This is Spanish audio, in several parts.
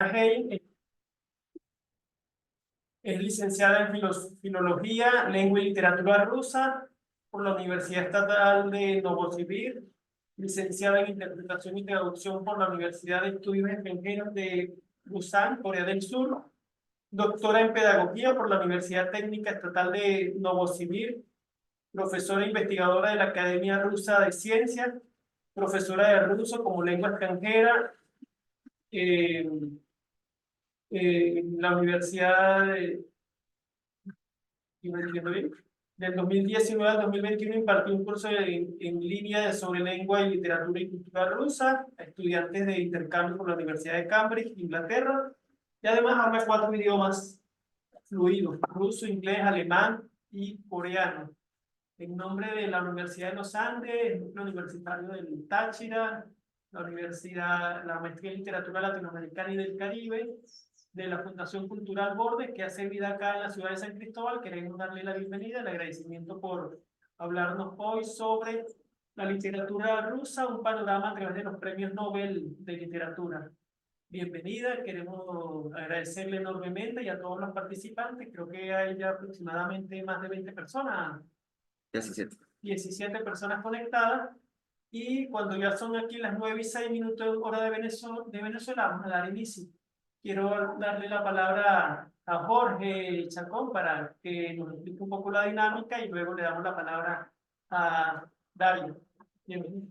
Hey, es licenciada en Filología, Lengua y Literatura Rusa por la Universidad Estatal de Novosibirsk, licenciada en Interpretación y Traducción por la Universidad de Estudios Extranjeros de Busan, Corea del Sur, doctora en Pedagogía por la Universidad Técnica Estatal de Novosibirsk, profesora e investigadora de la Academia Rusa de Ciencias, profesora de ruso como lengua extranjera, en la Universidad del 2019 al 2021 impartió un curso en línea sobre lengua y literatura y cultura rusa a estudiantes de intercambio por la Universidad de Cambridge, Inglaterra, y además habla 4 idiomas fluidos: ruso, inglés, alemán y coreano. En nombre de la Universidad de los Andes, el Núcleo Universitario del Táchira, la Maestría en Literatura Latinoamericana y del Caribe, de la Fundación Cultural Bordes, que hace vida acá en la ciudad de San Cristóbal, queremos darle la bienvenida, el agradecimiento por hablarnos hoy sobre la literatura rusa, un panorama a través de los premios Nobel de literatura. Bienvenida, queremos agradecerle enormemente y a todos los participantes. Creo que hay ya aproximadamente más de 20 personas. 17 personas conectadas, y cuando ya son aquí las 9:06 hora de Venezuela, vamos a dar inicio. Quiero darle la palabra a Jorge Chacón para que nos explique un poco la dinámica y luego le damos la palabra a Dario. Bienvenido.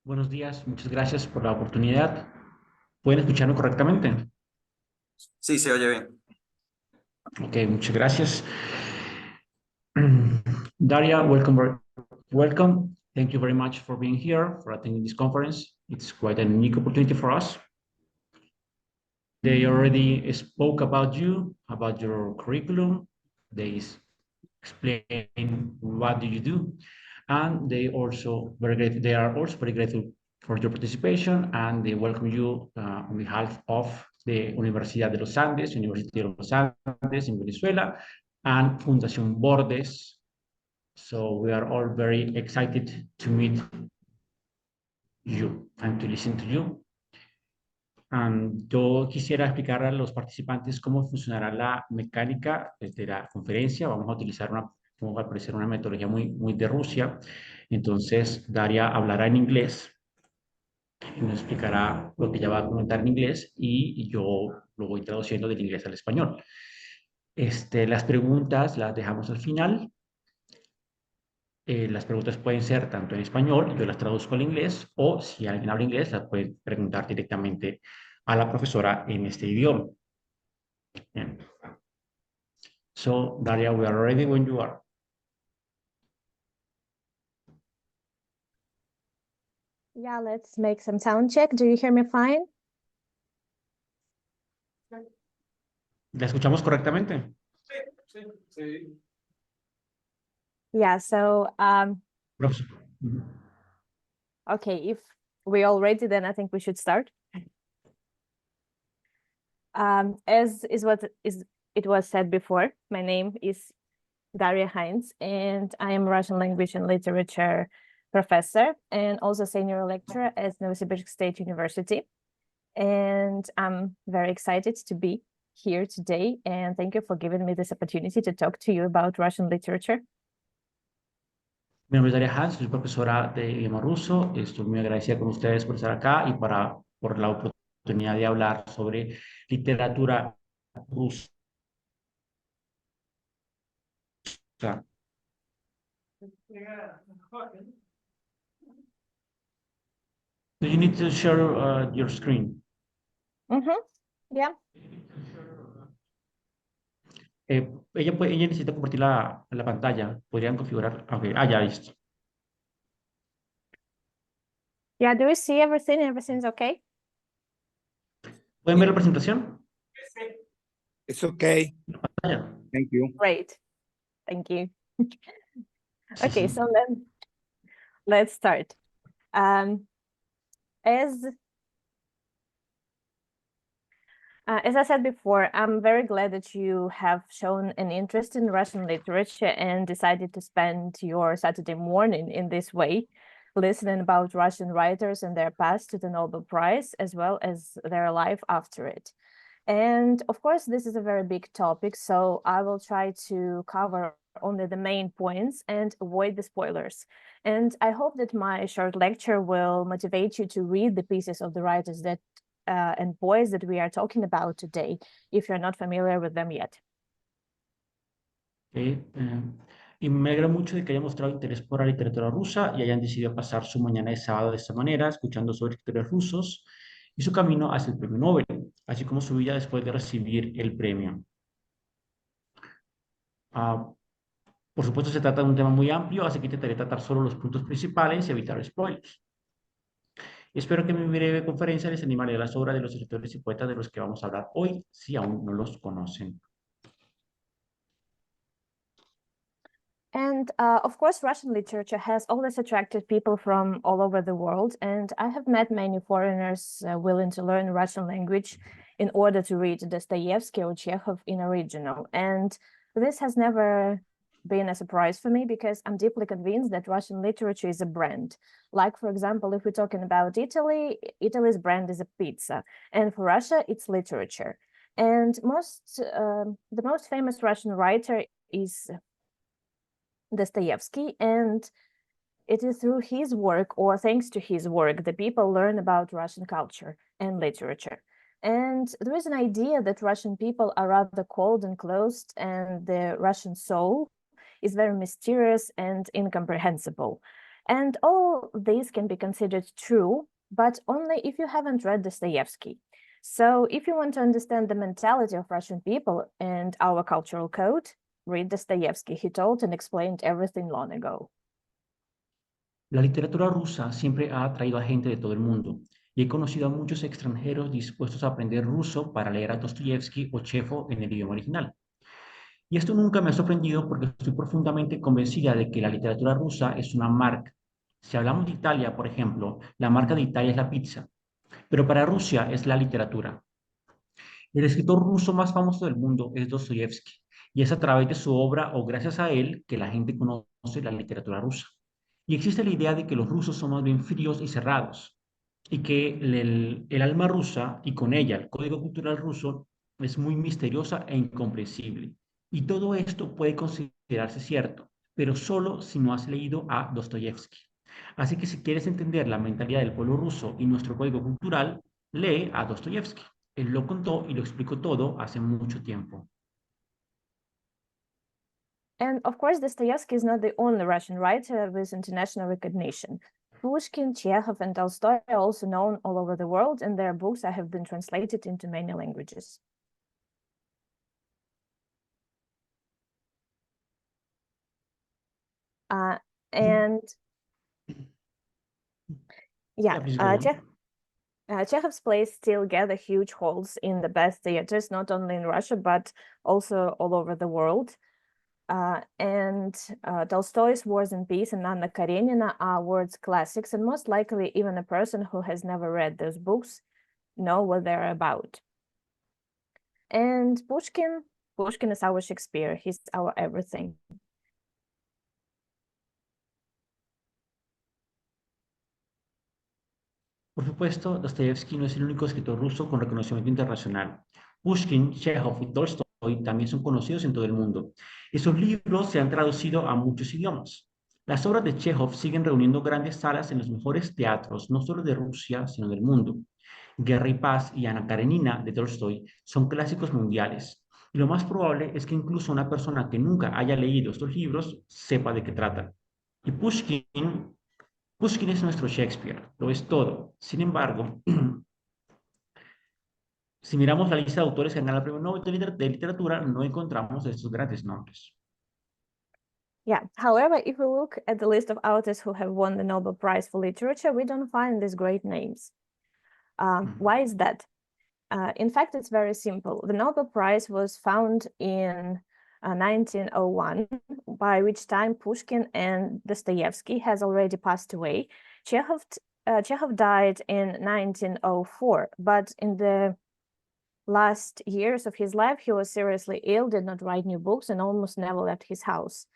Buenos días, muchas gracias por la oportunidad. ¿Pueden escucharme correctamente? Sí, se oye bien. Ok, muchas gracias. Daria, welcome. Thank you very much for being here, for attending this conference. It's quite a unique opportunity for us. They already spoke about you, about your curriculum. They explain what do you do, and they are also very grateful for your participation, and they welcome you on behalf of the Universidad de los Andes, University of los Andes in Venezuela, and Fundación Bordes. So we are all very excited to meet you and to listen to you. Yo quisiera explicar a los participantes cómo funcionará la mecánica de la conferencia. Vamos a utilizar como va a parecer, una metodología muy de Rusia. Entonces, Daria hablará en inglés y nos explicará lo que ella va a comentar en inglés, y yo lo voy traduciendo del inglés al español. Las preguntas las dejamos al final. Las preguntas pueden ser tanto en español, yo las traduzco al inglés, o si alguien habla inglés, las puede preguntar directamente a la profesora en este idioma. Bien. So, Daria, we are ready when you are. Yeah, let's make some sound check. Do you hear me fine? ¿La escuchamos correctamente? Sí. Yeah, so Profesor. okay, if we're all ready, then I think we should start. As it was said before, my name is Daria Heinz, and I am Russian language and literature professor and also senior lecturer at Novosibirsk State University. And I'm very excited to be here today, and thank you for giving me this opportunity to talk to you about Russian literature. Mi nombre es Daria Hans, soy profesora de idioma ruso. Estoy muy agradecida con ustedes por estar acá y por la oportunidad de hablar sobre literatura rusa. Do you need to share your screen? Yeah. Ella necesita compartir la pantalla. ¿Podrían configurar? Okay. Ya listo. Yeah, do we see everything? Everything's okay? ¿Pueden ver la presentación? It's okay. Pantalla. Thank you. Great. Thank you. Okay, Sí. so let's start. As I said before, I'm very glad that you have shown an interest in Russian literature and decided to spend your Saturday morning in this way. listening about Russian writers and their path to the Nobel Prize, as well as their life after it. And of course, this is a very big topic, so I will try to cover only the main points and avoid the spoilers. And I hope that my short lecture will motivate you to read the pieces of the writers that and poets that we are talking about today, if you're not familiar with them yet. Y me alegra mucho de que hayan mostrado interés por la literatura rusa y hayan decidido pasar su mañana de sábado de esta manera, escuchando sobre escritores rusos y su camino hacia el premio Nobel, así como su vida después de recibir el premio. Por supuesto, se trata de un tema muy amplio, así que intentaré tratar solo los puntos principales y evitar spoilers. Espero que en mi breve conferencia les animaré a las obras de los escritores y poetas de los que vamos a hablar hoy, si aún no los conocen. And of course, Russian literature has always attracted people from all over the world. And I have met many foreigners willing to learn Russian language in order to read Dostoevsky or Chekhov in original. And this has never been a surprise for me because I'm deeply convinced that Russian literature is a brand. Like, for example, if we're talking about Italy, Italy's brand is a pizza. And for Russia, it's literature. And the most famous Russian writer is Dostoevsky, and it is through his work, or thanks to his work, that people learn about Russian culture and literature. And there is an idea that Russian people are rather cold and closed, and the Russian soul is very mysterious and incomprehensible. And all these can be considered true, but only if you haven't read Dostoevsky. So if you want to understand the mentality of Russian people and our cultural code, read Dostoevsky. He told and explained everything long ago. La literatura rusa siempre ha atraído a gente de todo el mundo y he conocido a muchos extranjeros dispuestos a aprender ruso para leer a Dostoyevsky o Chekhov en el idioma original. Y esto nunca me ha sorprendido porque estoy profundamente convencida de que la literatura rusa es una marca. Si hablamos de Italia, por ejemplo, la marca de Italia es la pizza, pero para Rusia es la literatura. El escritor ruso más famoso del mundo es Dostoyevsky, y es a través de su obra o gracias a él que la gente conoce la literatura rusa. Y existe la idea de que los rusos son más bien fríos y cerrados, y que el alma rusa y con ella el código cultural ruso es muy misteriosa e incomprensible. Y todo esto puede considerarse cierto, pero solo si no has leído a Dostoyevsky. Así que si quieres entender la mentalidad del pueblo ruso y nuestro código cultural, lee a Dostoyevsky. Él lo contó y lo explicó todo hace mucho tiempo. And of course, Dostoevsky is not the only Russian writer with international recognition. Pushkin, Chekhov, and Tolstoy are also known all over the world, and their books have been translated into many languages. And yeah, Chekhov's plays still gather huge halls in the best theaters, not only in Russia, but also all over the world. And Tolstoy's Wars and Peace and Anna Karenina are world classics, and most likely even a person who has never read those books know what they're about. And Pushkin is our Shakespeare. He's our everything. Por supuesto, Dostoyevsky no es el único escritor ruso con reconocimiento internacional. Pushkin, Chekhov y Tolstoy también son conocidos en todo el mundo. Esos libros se han traducido a muchos idiomas. Las obras de Chekhov siguen reuniendo grandes salas en los mejores teatros, no solo de Rusia, sino del mundo. Guerra y Paz y Ana Karenina de Tolstoy son clásicos mundiales. Y lo más probable es que incluso una persona que nunca haya leído estos libros sepa de qué tratan. Y Pushkin es nuestro Shakespeare, lo es todo. Sin embargo, si miramos la lista de autores que han ganado el premio Nobel de literatura, no encontramos estos grandes nombres. Yeah, however, if we look at the list of authors who have won the Nobel Prize for Literature, we don't find these great names. Why is that? In fact, it's very simple. The Nobel Prize was found in 1901, by which time Pushkin and Dostoevsky has already passed away. Chekhov died in 1904, but in the last years of his life, he was seriously ill, did not write new books, and almost never left his house.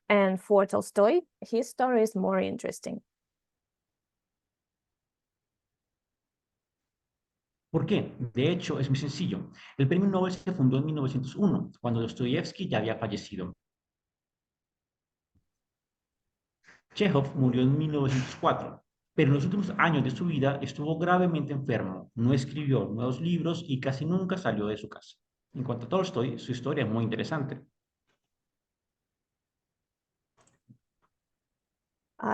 And for Tolstoy, his story is more interesting. ¿Por qué? De hecho, es muy sencillo. El premio Nobel se fundó en 1901, cuando Dostoyevsky ya había fallecido. Chekhov murió en 1904, pero en los últimos años de su vida estuvo gravemente enfermo, no escribió nuevos libros y casi nunca salió de su casa. En cuanto a Tolstoy, su historia es muy interesante.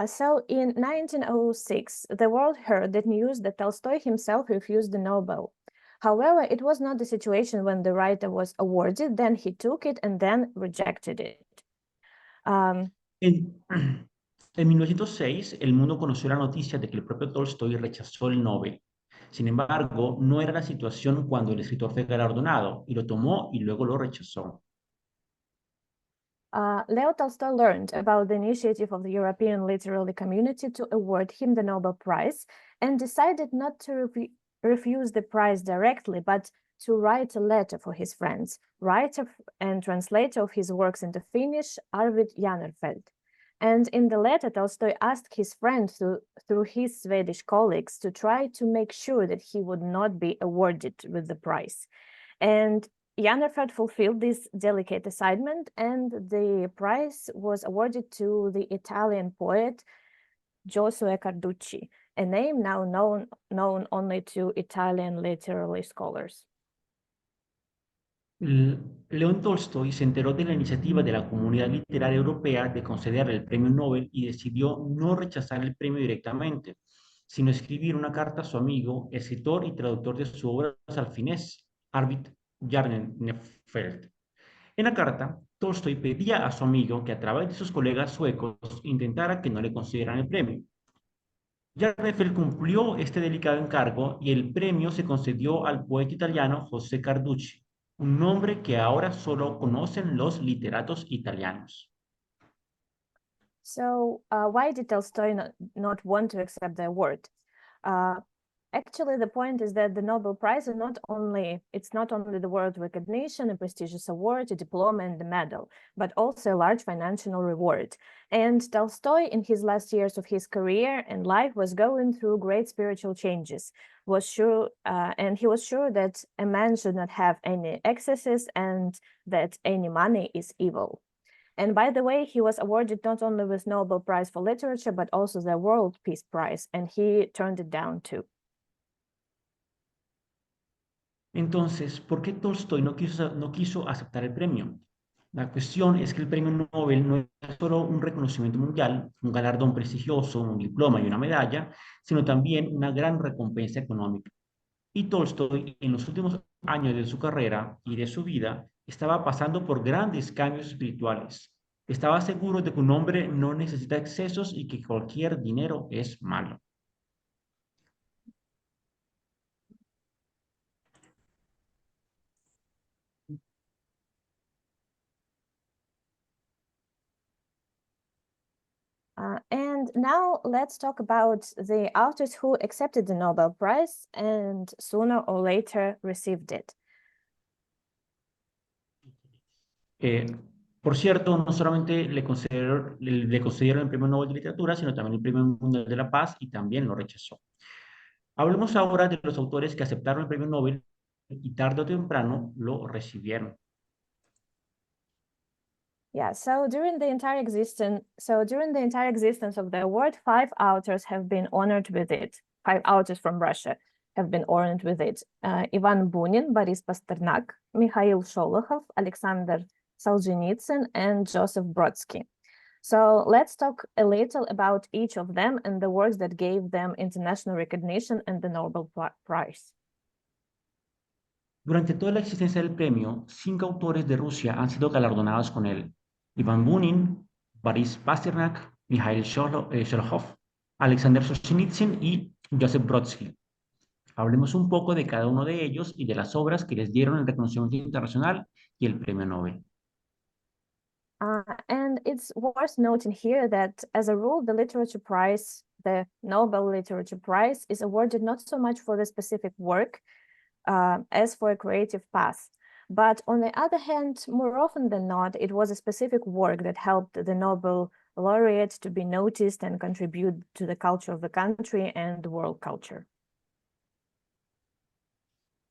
So in 1906, the world heard the news that Tolstoy himself refused the Nobel. However, it was not the situation when the writer was awarded, then he took it and then rejected it. En, en 1906, el mundo conoció la noticia de que el propio Tolstoy rechazó el Nobel. Sin embargo, no era la situación cuando el escritor fue galardonado y lo tomó y luego lo rechazó. Leo Tolstoy learned about the initiative of the European literary community to award him the Nobel Prize and decided not to refuse the prize directly, but to write a letter for his friends, writer and translator of his works into Finnish, Arvid Jannerfelt. And in the letter, Tolstoy asked his friend through his Swedish colleagues to try to make sure that he would not be awarded with the prize. And Jannerfelt fulfilled this delicate assignment, and the prize was awarded to the Italian poet Giosuè Carducci, a name now known only to Italian literary scholars. León Tolstoy se enteró de la iniciativa de la Comunidad Literaria Europea de concederle el premio Nobel y decidió no rechazar el premio directamente, sino escribir una carta a su amigo, escritor y traductor de su obra al finés, Arvid Jarnefelt. En la carta, Tolstoy pedía a su amigo que a través de sus colegas suecos intentara que no le concedieran el premio. Jarnefelt cumplió este delicado encargo y el premio se concedió al poeta italiano José Carducci, un nombre que ahora solo conocen los literatos italianos. So why did Tolstoy not want to accept the award? Actually, the point is that the Nobel Prize is it's not only the world recognition, a prestigious award, a diploma, and a medal, but also a large financial reward. And Tolstoy, in his last years of his career and life, was going through great spiritual changes. And he was sure that a man should not have any excesses and that any money is evil. And by the way, he was awarded not only with Nobel Prize for Literature, but also the World Peace Prize, and he turned it down too. Entonces, ¿por qué Tolstoy no quiso aceptar el premio? La cuestión es que el premio Nobel no es solo un reconocimiento mundial, un galardón prestigioso, un diploma y una medalla, sino también una gran recompensa económica. Y Tolstoy, en los últimos años de su carrera y de su vida, estaba pasando por grandes cambios espirituales. Estaba seguro de que un hombre no necesita excesos y que cualquier dinero es malo. And now let's talk about the authors who accepted the Nobel Prize and sooner or later received it. Por cierto, no solamente le concedieron el Premio Nobel de Literatura, sino también el Premio Mundial de la Paz y también lo rechazó. Hablemos ahora de los autores que aceptaron el Premio Nobel y tarde o temprano lo recibieron. Yeah, so during the entire existence of the award, 5 authors have been honored with it. 5 authors from Russia have been honored with it. Ivan Bunin, Boris Pasternak, Mikhail Sholokhov, Alexander Solzhenitsyn, and Joseph Brodsky. So let's talk a little about each of them and the works that gave them international recognition and the Nobel Prize. Durante toda la existencia del premio, 5 autores de Rusia han sido galardonados con él. Ivan Bunin, Boris Pasternak, Mikhail Sholokhov, Alexander Solzhenitsyn y Joseph Brodsky. Hablemos un poco de cada uno de ellos y de las obras que les dieron el reconocimiento internacional y el premio Nobel. And it's worth noting here that, as a rule, the Nobel Literature Prize, is awarded not so much for the specific work as for a creative path. But on the other hand, more often than not, it was a specific work that helped the Nobel laureate to be noticed and contribute to the culture of the country and the world culture.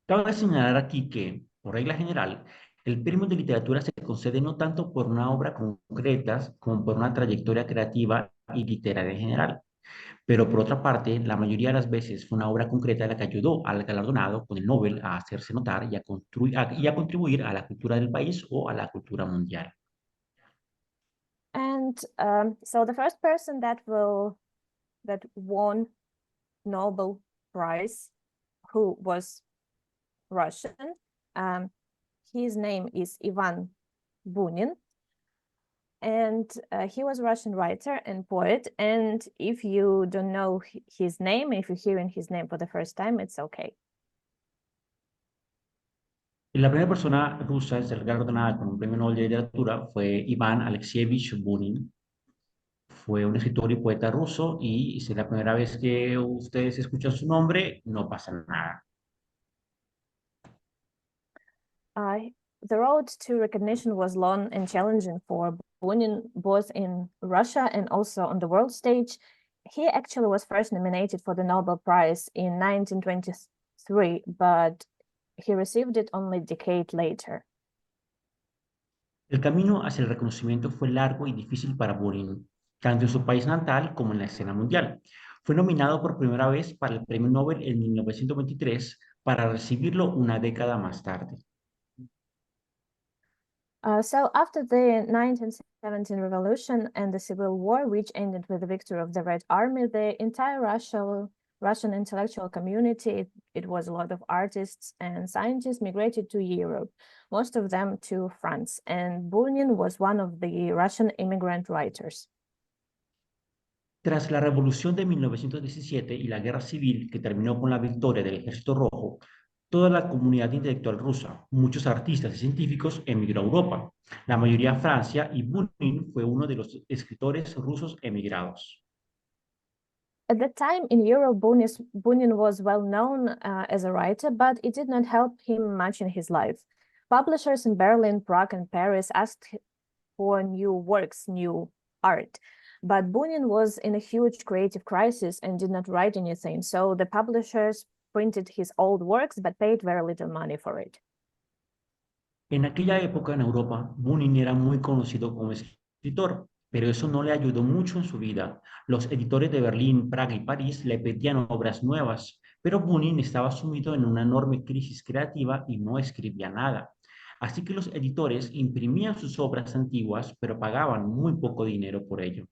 Cabe señalar aquí que, por regla general, el premio de literatura se concede no tanto por una obra concreta como por una trayectoria creativa y literaria en general. Pero por otra parte, la mayoría de las veces fue una obra concreta la que ayudó al galardonado con el Nobel a hacerse notar y a contribuir a la cultura del país o a la cultura mundial. And so the first person that won Nobel Prize, who was Russian, his name is Ivan Bunin, and he was a Russian writer and poet. And if you don't know his name, if you're hearing his name for the first time, it's okay. Y la primera persona rusa en ser galardonada con un premio Nobel de Literatura fue Iván Alexievich Bunin. Fue un escritor y poeta ruso y si es la primera vez que ustedes escuchan su nombre, no pasa nada. The road to recognition was long and challenging for Bunin, both in Russia and also on the world stage. He actually was first nominated for the Nobel Prize in 1923, but he received it only a decade later. El camino hacia el reconocimiento fue largo y difícil para Bunin, tanto en su país natal como en la escena mundial. Fue nominado por primera vez para el Premio Nobel en 1923 para recibirlo una década más tarde. So after the 1917 revolution and the Civil War, which ended with the victory of the Red Army, the entire Russian intellectual community, it was a lot of artists and scientists, migrated to Europe, most of them to France. And Bunin was one of the Russian immigrant writers. Tras la Revolución de 1917 y la Guerra Civil, que terminó con la victoria del Ejército Rojo, toda la comunidad intelectual rusa, muchos artistas y científicos emigró a Europa, la mayoría a Francia, y Bunin fue uno de los escritores rusos emigrados. At that time in Europe, Bunin was well known as a writer, but it did not help him much in his life. Publishers in Berlin, Prague, and Paris asked for new works, new art. But Bunin was in a huge creative crisis and did not write anything, so the publishers printed his old works but paid very little money for it. En aquella época en Europa, Bunin era muy conocido como escritor, pero eso no le ayudó mucho en su vida. Los editores de Berlín, Praga y París le pedían obras nuevas, pero Bunin estaba sumido en una enorme crisis creativa y no escribía nada. Así que los editores imprimían sus obras antiguas, pero pagaban muy poco dinero por ello.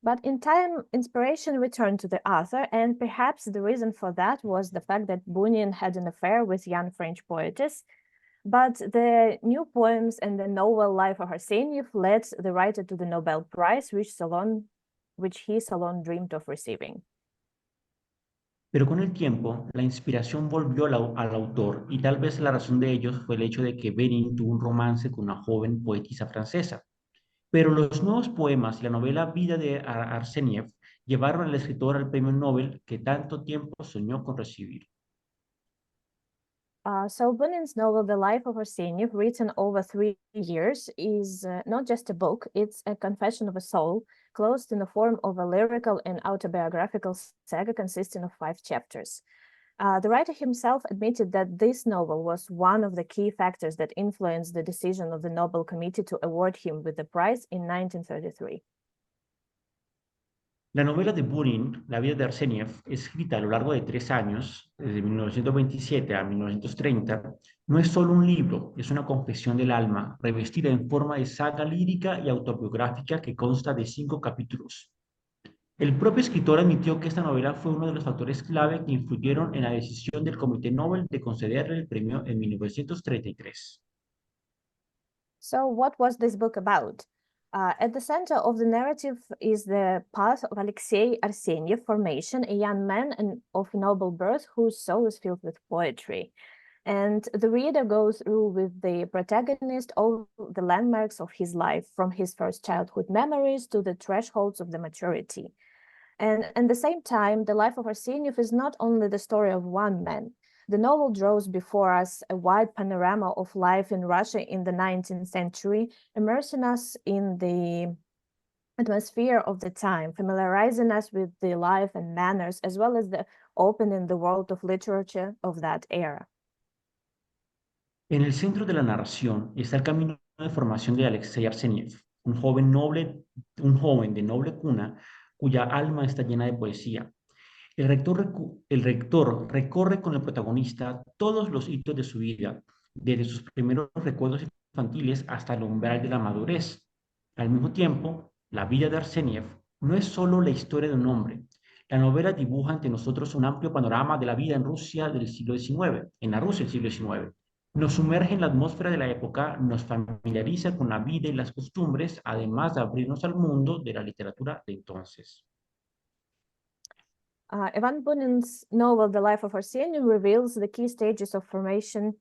But in time, inspiration returned to the author, and perhaps the reason for that was the fact that Bunin had an affair with young French poetess. But the new poems and the novel Life of Arseniev led the writer to the Nobel Prize, which he so long dreamed of receiving. Pero con el tiempo, la inspiración volvió al autor y tal vez la razón de ello fue el hecho de que Bunin tuvo un romance con una joven poetisa francesa. Pero los nuevos poemas y la novela Vida de Arseniev llevaron al escritor al premio Nobel que tanto tiempo soñó con recibir. So Bunin's novel, The Life of Arseniev, written over 3 years, is not just a book, it's a confession of a soul, closed in the form of a lyrical and autobiographical saga consisting of 5 chapters. The writer himself admitted that this novel was one of the key factors that influenced the decision of the Nobel Committee to award him with the prize in 1933. La novela de Bunin, La vida de Arseniev, escrita a lo largo de 3 años, desde 1927 a 1930, no es solo un libro, es una confesión del alma, revestida en forma de saga lírica y autobiográfica que consta de 5 capítulos. El propio escritor admitió que esta novela fue uno de los factores clave que influyeron en la decisión del Comité Nobel de concederle el premio en 1933. So what was this book about? At the center of the narrative is the path of Alexei Arseniev formation, a young man of noble birth whose soul is filled with poetry. And the reader goes through with the protagonist all the landmarks of his life, from his first childhood memories to the thresholds of the maturity. And at the same time, the life of Arseniev is not only the story of one man. The novel draws before us a wide panorama of life in Russia in the 19th century, immersing us in the atmosphere of the time, familiarizing us with the life and manners, as well as the opening the world of literature of that era. En el centro de la narración está el camino de formación de Alexei Arseniev, un joven de noble cuna cuya alma está llena de poesía. El rector recorre con el protagonista todos los hitos de su vida, desde sus primeros recuerdos infantiles hasta el umbral de la madurez. Al mismo tiempo, la vida de Arseniev no es solo la historia de un hombre. La novela dibuja ante nosotros un amplio panorama de la vida en Rusia del siglo XIX, en la Rusia del siglo XIX. Nos sumerge en la atmósfera de la época, nos familiariza con la vida y las costumbres, además de abrirnos al mundo de la literatura de entonces. Ivan Bunin's novel, The Life of Arseniev, reveals the key stages of formation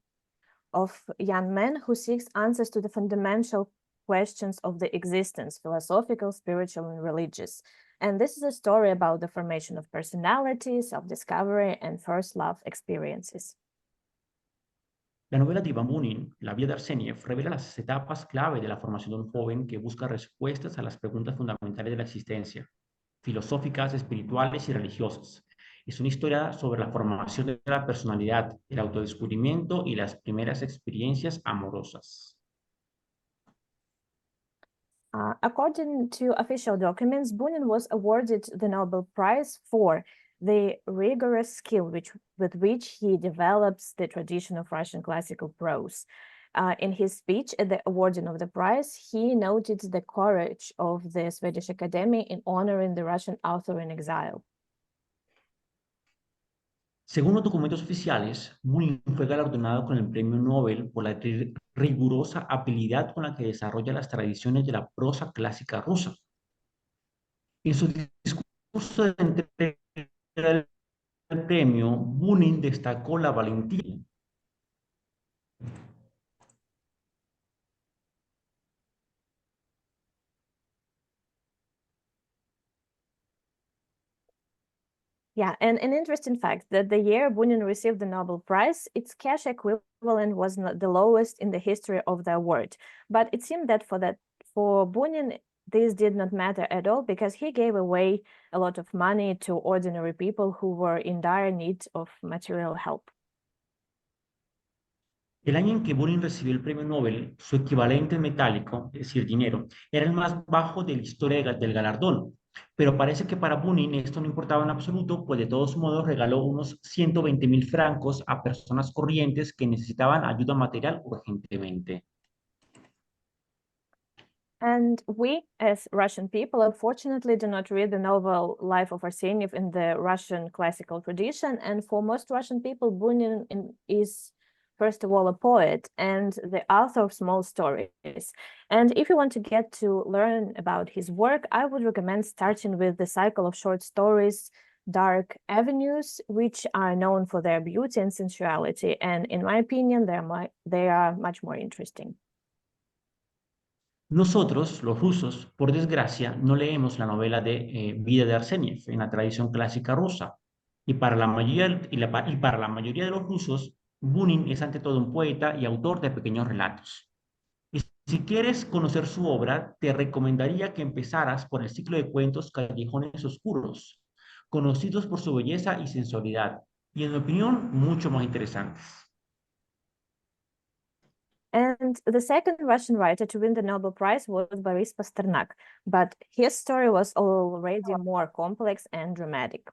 of young man who seeks answers to the fundamental questions of the existence, philosophical, spiritual, and religious. And this is a story about the formation of personality, self-discovery, and first love experiences. La novela de Ivan Bunin, La vida de Arseniev, revela las etapas clave de la formación de un joven que busca respuestas a las preguntas fundamentales de la existencia, filosóficas, espirituales y religiosas. Es una historia sobre la formación de la personalidad, el autodescubrimiento y las primeras experiencias amorosas. According to official documents, Bunin was awarded the Nobel Prize for the rigorous skill with which he develops the tradition of Russian classical prose. In his speech at the awarding of the prize, he noted the courage of the Swedish Academy in honoring the Russian author in exile. Según los documentos oficiales, Bunin fue galardonado con el Premio Nobel por la rigurosa habilidad con la que desarrolla las tradiciones de la prosa clásica rusa. En su discurso de entrega del premio, Bunin destacó la valentía. Yeah, and an interesting fact that the year Bunin received the Nobel Prize, its cash equivalent was not the lowest in the history of the award. But it seemed that for Bunin, this did not matter at all because he gave away a lot of money to ordinary people who were in dire need of material help. El año en que Bunin recibió el premio Nobel, su equivalente en metálico, es decir, dinero, era el más bajo de la historia del galardón. Pero parece que para Bunin esto no importaba en absoluto, pues de todos modos regaló unos 120.000 francos a personas corrientes que necesitaban ayuda material urgentemente. And we, as Russian people, unfortunately do not read the novel Life of Arseniev in the Russian classical tradition. And for most Russian people, Bunin is, first of all, a poet and the author of small stories. And if you want to get to learn about his work, I would recommend starting with the cycle of short stories, Dark Avenues, which are known for their beauty and sensuality. And in my opinion, they are much more interesting. Nosotros, los rusos, por desgracia, no leemos la novela de Vida de Arseniev en la tradición clásica rusa. Y para la mayoría de los rusos, Bunin es ante todo un poeta y autor de pequeños relatos. Y si quieres conocer su obra, te recomendaría que empezaras por el ciclo de cuentos Callejones Oscuros, conocidos por su belleza y sensualidad, y en mi opinión, mucho más interesantes. And the second Russian writer to win the Nobel Prize was Boris Pasternak, but his story was already more complex and dramatic.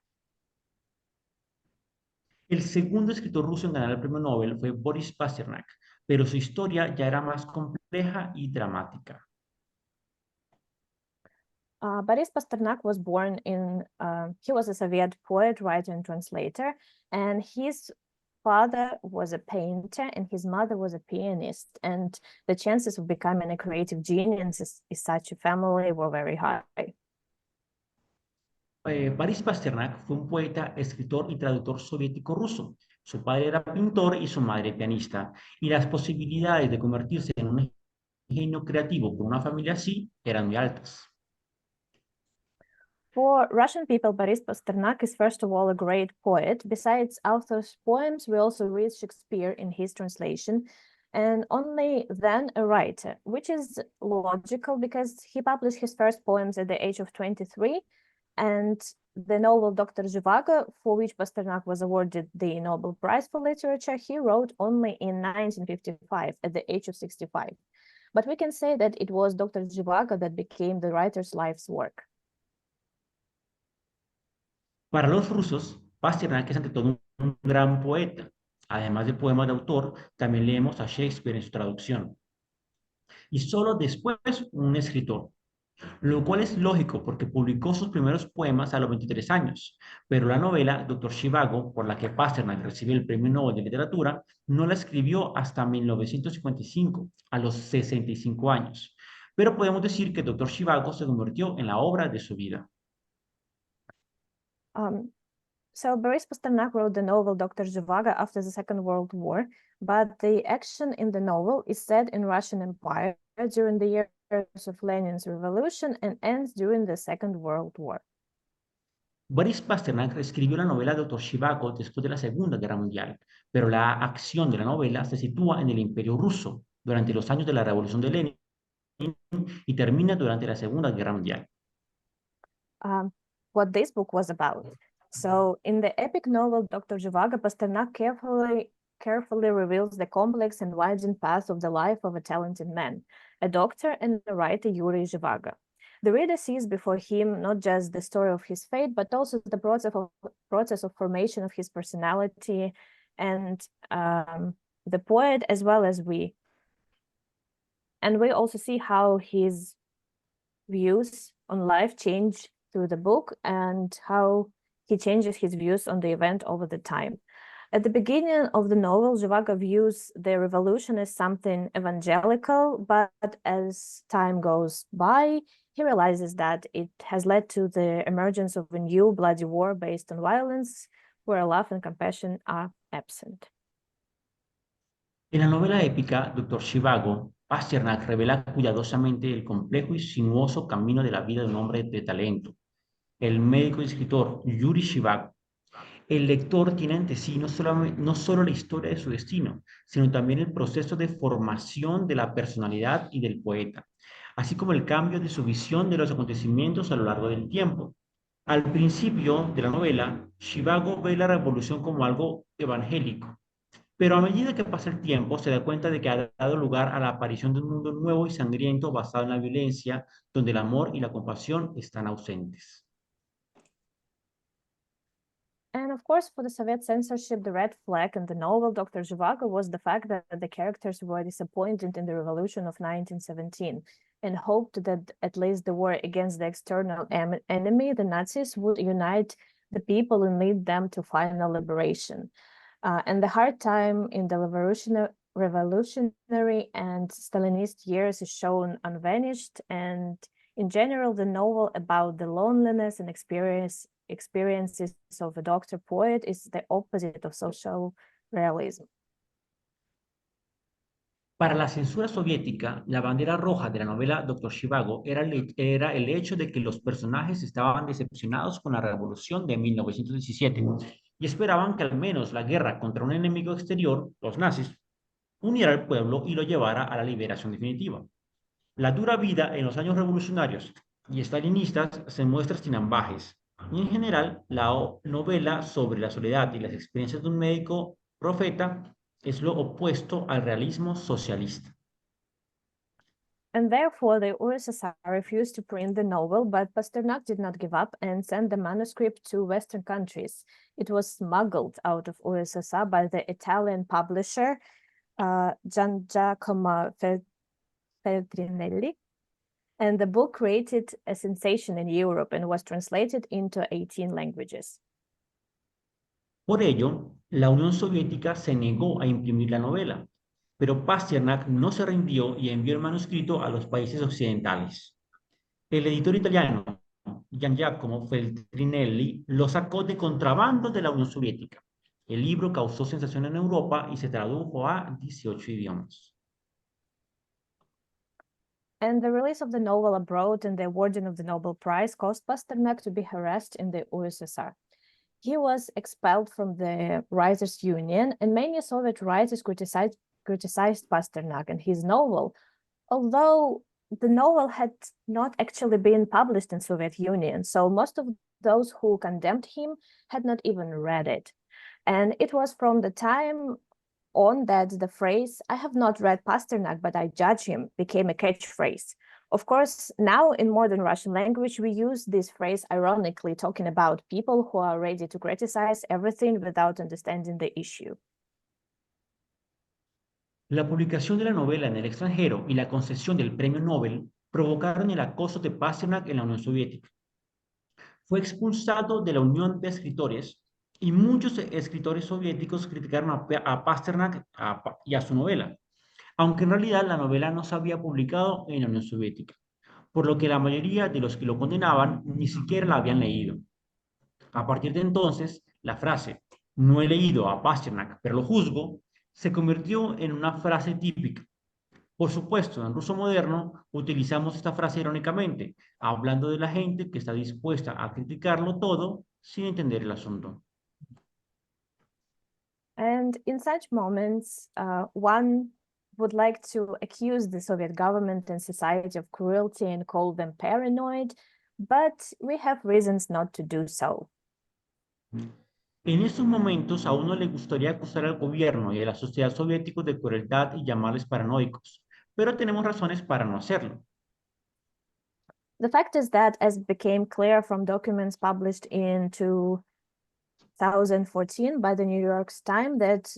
El segundo escritor ruso en ganar el premio Nobel fue Boris Pasternak, pero su historia ya era más compleja y dramática. Boris Pasternak was born he was a Soviet poet, writer, and translator, and his father was a painter and his mother was a pianist, and the chances of becoming a creative genius in such a family were very high. Boris Pasternak fue un poeta, escritor y traductor soviético ruso. Su padre era pintor y su madre pianista, y las posibilidades de convertirse en un genio creativo con una familia así eran muy altas. For Russian people, Boris Pasternak is first of all a great poet. Besides author's poems, we also read Shakespeare in his translation, and only then a writer, which is logical because he published his first poems at the age of 23, and the novel Dr. Zhivago, for which Pasternak was awarded the Nobel Prize for Literature, he wrote only in 1955 at the age of 65. But we can say that it was Dr. Zhivago that became the writer's life's work. Para los rusos, Pasternak es ante todo un gran poeta. Además de poemas de autor, también leemos a Shakespeare en su traducción. Y solo después un escritor, lo cual es lógico porque publicó sus primeros poemas a los 23 años, pero la novela Dr. Zhivago, por la que Pasternak recibió el Premio Nobel de Literatura, no la escribió hasta 1955, a los 65 años. Pero podemos decir que Dr. Zhivago se convirtió en la obra de su vida. So Boris Pasternak wrote the novel Dr. Zhivago after the Second World War, but the action in the novel is set in Russian Empire during the years of Lenin's revolution and ends during the Second World War. Boris Pasternak escribió la novela Dr. Zhivago después de la Segunda Guerra Mundial, pero la acción de la novela se sitúa en el Imperio Ruso durante los años de la Revolución de Lenin y termina durante la Segunda Guerra Mundial. What this book was about. So in the epic novel Dr. Zhivago, Pasternak carefully reveals the complex and winding path of the life of a talented man, a doctor and a writer, Yuri Zhivago. The reader sees before him not just the story of his fate, but also the process of formation of his personality and the poet as well as we. And we also see how his views on life change through the book and how he changes his views on the event over the time. At the beginning of the novel, Zhivago views the revolution as something evangelical, but as time goes by, he realizes that it has led to the emergence of a new bloody war based on violence, where love and compassion are absent. En la novela épica Dr. Zhivago, Pasternak revela cuidadosamente el complejo y sinuoso camino de la vida de un hombre de talento, el médico y escritor Yuri Zhivago. El lector tiene ante sí no solo la historia de su destino, sino también el proceso de formación de la personalidad y del poeta, así como el cambio de su visión de los acontecimientos a lo largo del tiempo. Al principio de la novela, Zhivago ve la revolución como algo evangélico, pero a medida que pasa el tiempo se da cuenta de que ha dado lugar a la aparición de un mundo nuevo y sangriento basado en la violencia, donde el amor y la compasión están ausentes. And of course, for the Soviet censorship, the red flag in the novel Dr. Zhivago was the fact that the characters were disappointed in the revolution of 1917 and hoped that at least the war against the external enemy, the Nazis, would unite the people and lead them to final liberation. And the hard time in the revolutionary and Stalinist years is shown unvanished. And in general, the novel about the loneliness and experiences of a doctor poet is the opposite of social realism. Para la censura soviética, la bandera roja de la novela Dr. Zhivago era el hecho de que los personajes estaban decepcionados con la revolución de 1917 y esperaban que al menos la guerra contra un enemigo exterior, los nazis, uniera al pueblo y lo llevara a la liberación definitiva. La dura vida en los años revolucionarios y estalinistas se muestra sin ambajes, y en general la novela sobre la soledad y las experiencias de un médico profeta es lo opuesto al realismo socialista. And therefore, the USSR refused to print the novel, but Pasternak did not give up and sent the manuscript to Western countries. It was smuggled out of USSR by the Italian publisher Gian Giacomo Feltrinelli, and the book created a sensation in Europe and was translated into 18 languages. Por ello, la Unión Soviética se negó a imprimir la novela, pero Pasternak no se rindió y envió el manuscrito a los países occidentales. El editor italiano, Gian Giacomo Feltrinelli, lo sacó de contrabando de la Unión Soviética. El libro causó sensación en Europa y se tradujo a 18 idiomas. And the release of the novel abroad and the awarding of the Nobel Prize caused Pasternak to be harassed in the USSR. He was expelled from the Writers' Union, and many Soviet writers criticized Pasternak and his novel, although the novel had not actually been published in Soviet Union. So most of those who condemned him had not even read it. And it was from the time on that the phrase, "I have not read Pasternak, but I judge him," became a catchphrase. Of course, now in modern Russian language, we use this phrase ironically, talking about people who are ready to criticize everything without understanding the issue. La publicación de la novela en el extranjero y la concesión del premio Nobel provocaron el acoso de Pasternak en la Unión Soviética. Fue expulsado de la Unión de Escritores y muchos escritores soviéticos criticaron a Pasternak y a su novela, aunque en realidad la novela no se había publicado en la Unión Soviética, por lo que la mayoría de los que lo condenaban ni siquiera la habían leído. A partir de entonces, la frase "no he leído a Pasternak, pero lo juzgo" se convirtió en una frase típica. Por supuesto, en ruso moderno utilizamos esta frase irónicamente, hablando de la gente que está dispuesta a criticarlo todo sin entender el asunto. And in such moments, one would like to accuse the Soviet government and society of cruelty and call them paranoid, but we have reasons not to do so. En estos momentos a uno le gustaría acusar al gobierno y a la sociedad soviética de crueldad y llamarles paranoicos, pero tenemos razones para no hacerlo. The fact is that, as became clear from documents published in 2014 by the New York Times, that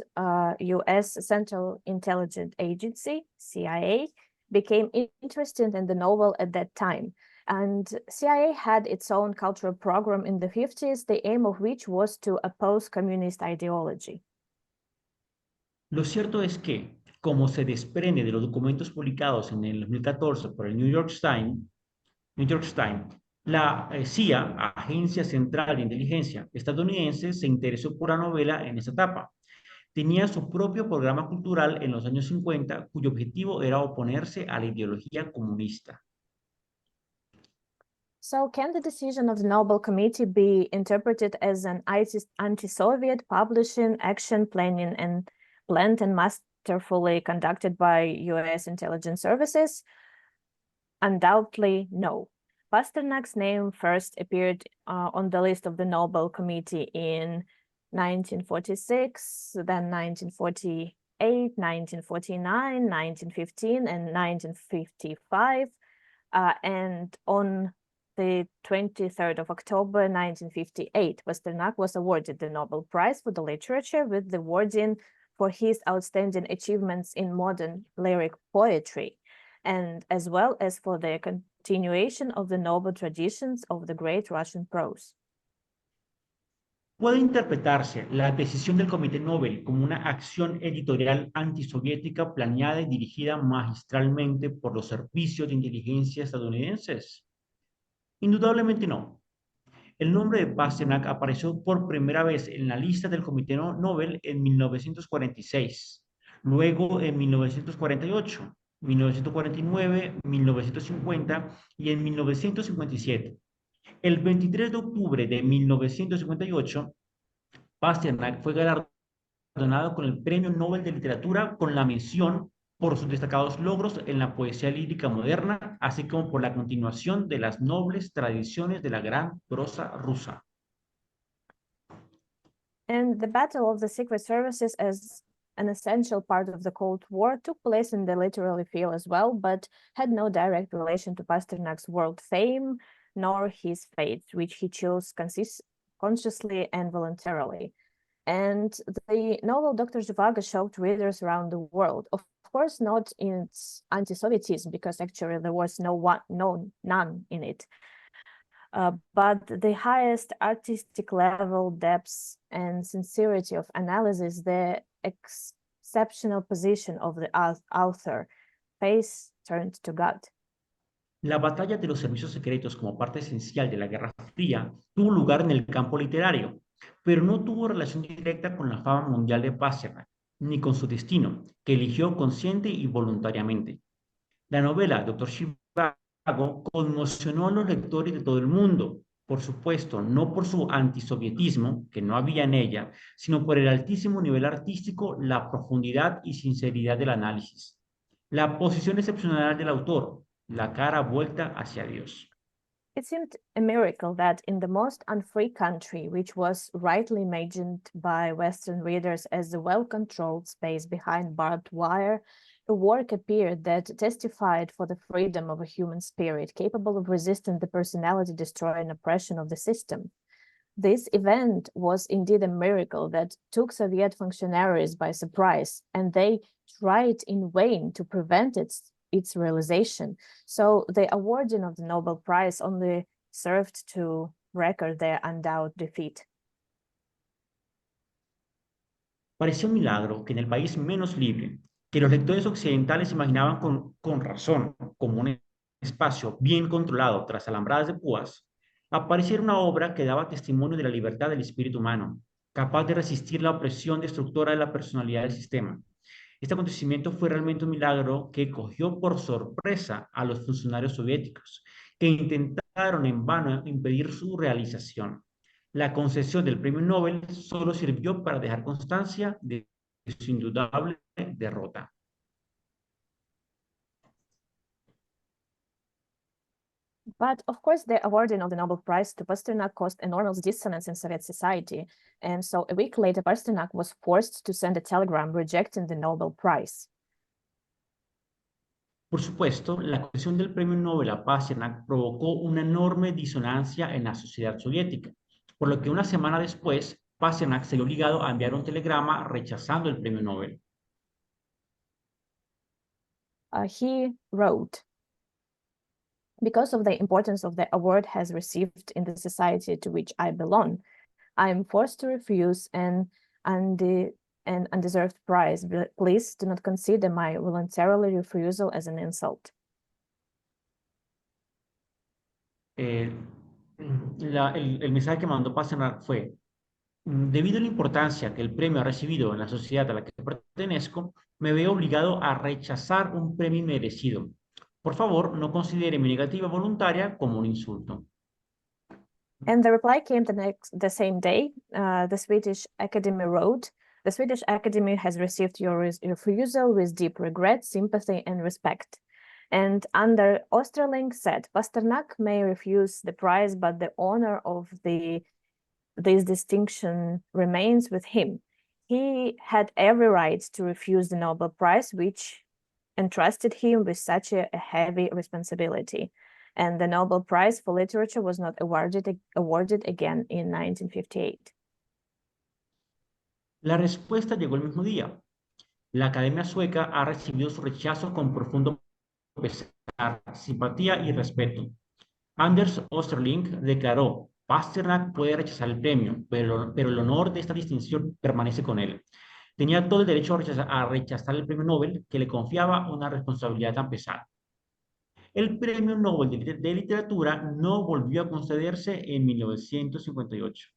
US Central Intelligence Agency, CIA, became interested in the novel at that time. And CIA had its own cultural program in the 50s, the aim of which was to oppose communist ideology. Lo cierto es que, como se desprende de los documentos publicados en el 2014 por el New York Times, la CIA, Agencia Central de Inteligencia estadounidense, se interesó por la novela en esa etapa. Tenía su propio programa cultural en los años 50, cuyo objetivo era oponerse a la ideología comunista. So can the decision of the Nobel Committee be interpreted as an anti-Soviet publishing action planning and planned and masterfully conducted by US intelligence services? Undoubtedly, no. Pasternak's name first appeared on the list of the Nobel Committee in 1946, then 1948, 1949, 1915, and 1955. And on the 23rd of October 1958, Pasternak was awarded the Nobel Prize for the Literature with the wording for his outstanding achievements in modern lyric poetry, and as well as for the continuation of the noble traditions of the great Russian prose. Puede interpretarse la decisión del Comité Nobel como una acción editorial antisoviética planeada y dirigida magistralmente por los servicios de inteligencia estadounidenses. Indudablemente no. El nombre de Pasternak apareció por primera vez en la lista del Comité Nobel en 1946, luego en 1948, 1949, 1950 y en 1957. El 23 de octubre de 1958, Pasternak fue galardonado con el Premio Nobel de Literatura con la mención por sus destacados logros en la poesía lírica moderna, así como por la continuación de las nobles tradiciones de la gran prosa rusa. And the battle of the secret services as an essential part of the Cold War took place in the literary field as well, but had no direct relation to Pasternak's world fame, nor his fate, which he chose consciously and voluntarily. And the novel Dr. Zhivago shocked readers around the world. Of course, not in its anti-Sovietism, because actually there was none in it. But the highest artistic level, depth, and sincerity of analysis, the exceptional position of the author, face turned to God. La batalla de los servicios secretos como parte esencial de la Guerra Fría tuvo lugar en el campo literario, pero no tuvo relación directa con la fama mundial de Pasternak, ni con su destino, que eligió consciente y voluntariamente. La novela Dr. Zhivago conmocionó a los lectores de todo el mundo, por supuesto, no por su antisovietismo, que no había en ella, sino por el altísimo nivel artístico, la profundidad y sinceridad del análisis. La posición excepcional del autor, la cara vuelta hacia Dios. It seemed a miracle that in the most unfree country, which was rightly imagined by Western readers as the well-controlled space behind barbed wire, a work appeared that testified for the freedom of a human spirit capable of resisting the personality-destroying oppression of the system. This event was indeed a miracle that took Soviet functionaries by surprise, and they tried in vain to prevent its realization. So the awarding of the Nobel Prize only served to record their undoubted defeat. Parecía un milagro que en el país menos libre, que los lectores occidentales imaginaban con razón como un espacio bien controlado tras alambradas de púas, apareciera una obra que daba testimonio de la libertad del espíritu humano, capaz de resistir la opresión destructora de la personalidad del sistema. Este acontecimiento fue realmente un milagro que cogió por sorpresa a los funcionarios soviéticos, que intentaron en vano impedir su realización. La concesión del premio Nobel solo sirvió para dejar constancia de su indudable derrota. But of course, the awarding of the Nobel Prize to Pasternak caused enormous dissonance in Soviet society. And so a week later, Pasternak was forced to send a telegram rejecting the Nobel Prize. Por supuesto, la concesión del premio Nobel a Pasternak provocó una enorme disonancia en la sociedad soviética, por lo que una semana después, Pasternak se vio obligado a enviar un telegrama rechazando el premio Nobel. He wrote, "Because of the importance of the award has received in the society to which I belong, I am forced to refuse an undeserved prize. Please do not consider my voluntarily refusal as an insult." El mensaje que mandó Pasternak fue: debido a la importancia que el premio ha recibido en la sociedad a la que pertenezco, me veo obligado a rechazar un premio merecido. Por favor, no considere mi negativa voluntaria como un insulto. And the reply came the same day. The Swedish Academy wrote, "The Swedish Academy has received your refusal with deep regret, sympathy, and respect." And under Osterling said, "Pasternak may refuse the prize, but the honor of this distinction remains with him. He had every right to refuse the Nobel Prize, which entrusted him with such a heavy responsibility." And the Nobel Prize for Literature was not awarded again in 1958. La respuesta llegó el mismo día. La Academia Sueca ha recibido su rechazo con profundo pesar, simpatía y respeto. Anders Osterling declaró: Pasternak puede rechazar el premio, pero el honor de esta distinción permanece con él. Tenía todo el derecho a rechazar el premio Nobel, que le confiaba una responsabilidad tan pesada. El premio Nobel de Literatura no volvió a concederse en 1958.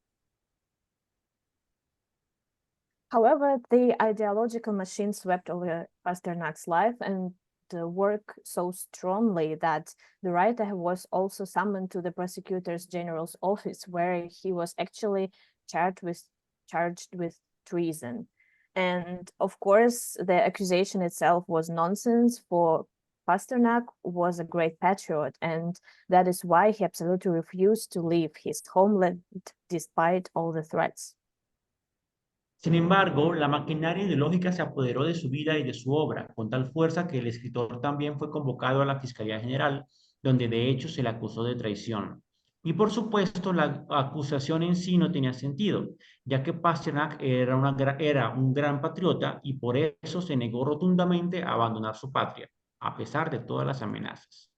However, the ideological machine swept over Pasternak's life and work so strongly that the writer was also summoned to the Prosecutor General's office, where he was actually charged with treason. And of course, the accusation itself was nonsense, for Pasternak was a great patriot, and that is why he absolutely refused to leave his homeland despite all the threats. Sin embargo, la maquinaria ideológica se apoderó de su vida y de su obra, con tal fuerza que el escritor también fue convocado a la Fiscalía General, donde de hecho se le acusó de traición. Y por supuesto, la acusación en sí no tenía sentido, ya que Pasternak era un gran patriota y por eso se negó rotundamente a abandonar su patria, a pesar de todas las amenazas.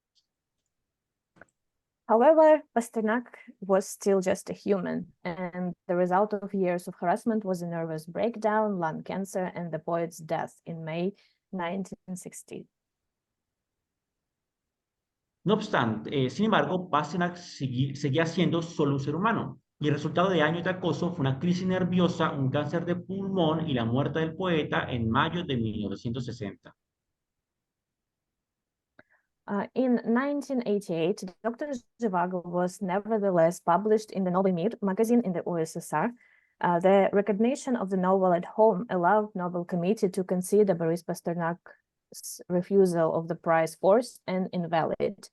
However, Pasternak was still just a human, and the result of years of harassment was a nervous breakdown, lung cancer, and the poet's death in May 1960. No obstante, sin embargo, Pasternak seguía siendo solo un ser humano, y el resultado de años de acoso fue una crisis nerviosa, un cáncer de pulmón y la muerte del poeta en mayo de 1960. In 1988, Dr. Zhivago was nevertheless published in the Novoy Mir magazine in the USSR. The recognition of the novel at home allowed Nobel Committee to consider Boris Pasternak's refusal of the prize forced and invalid.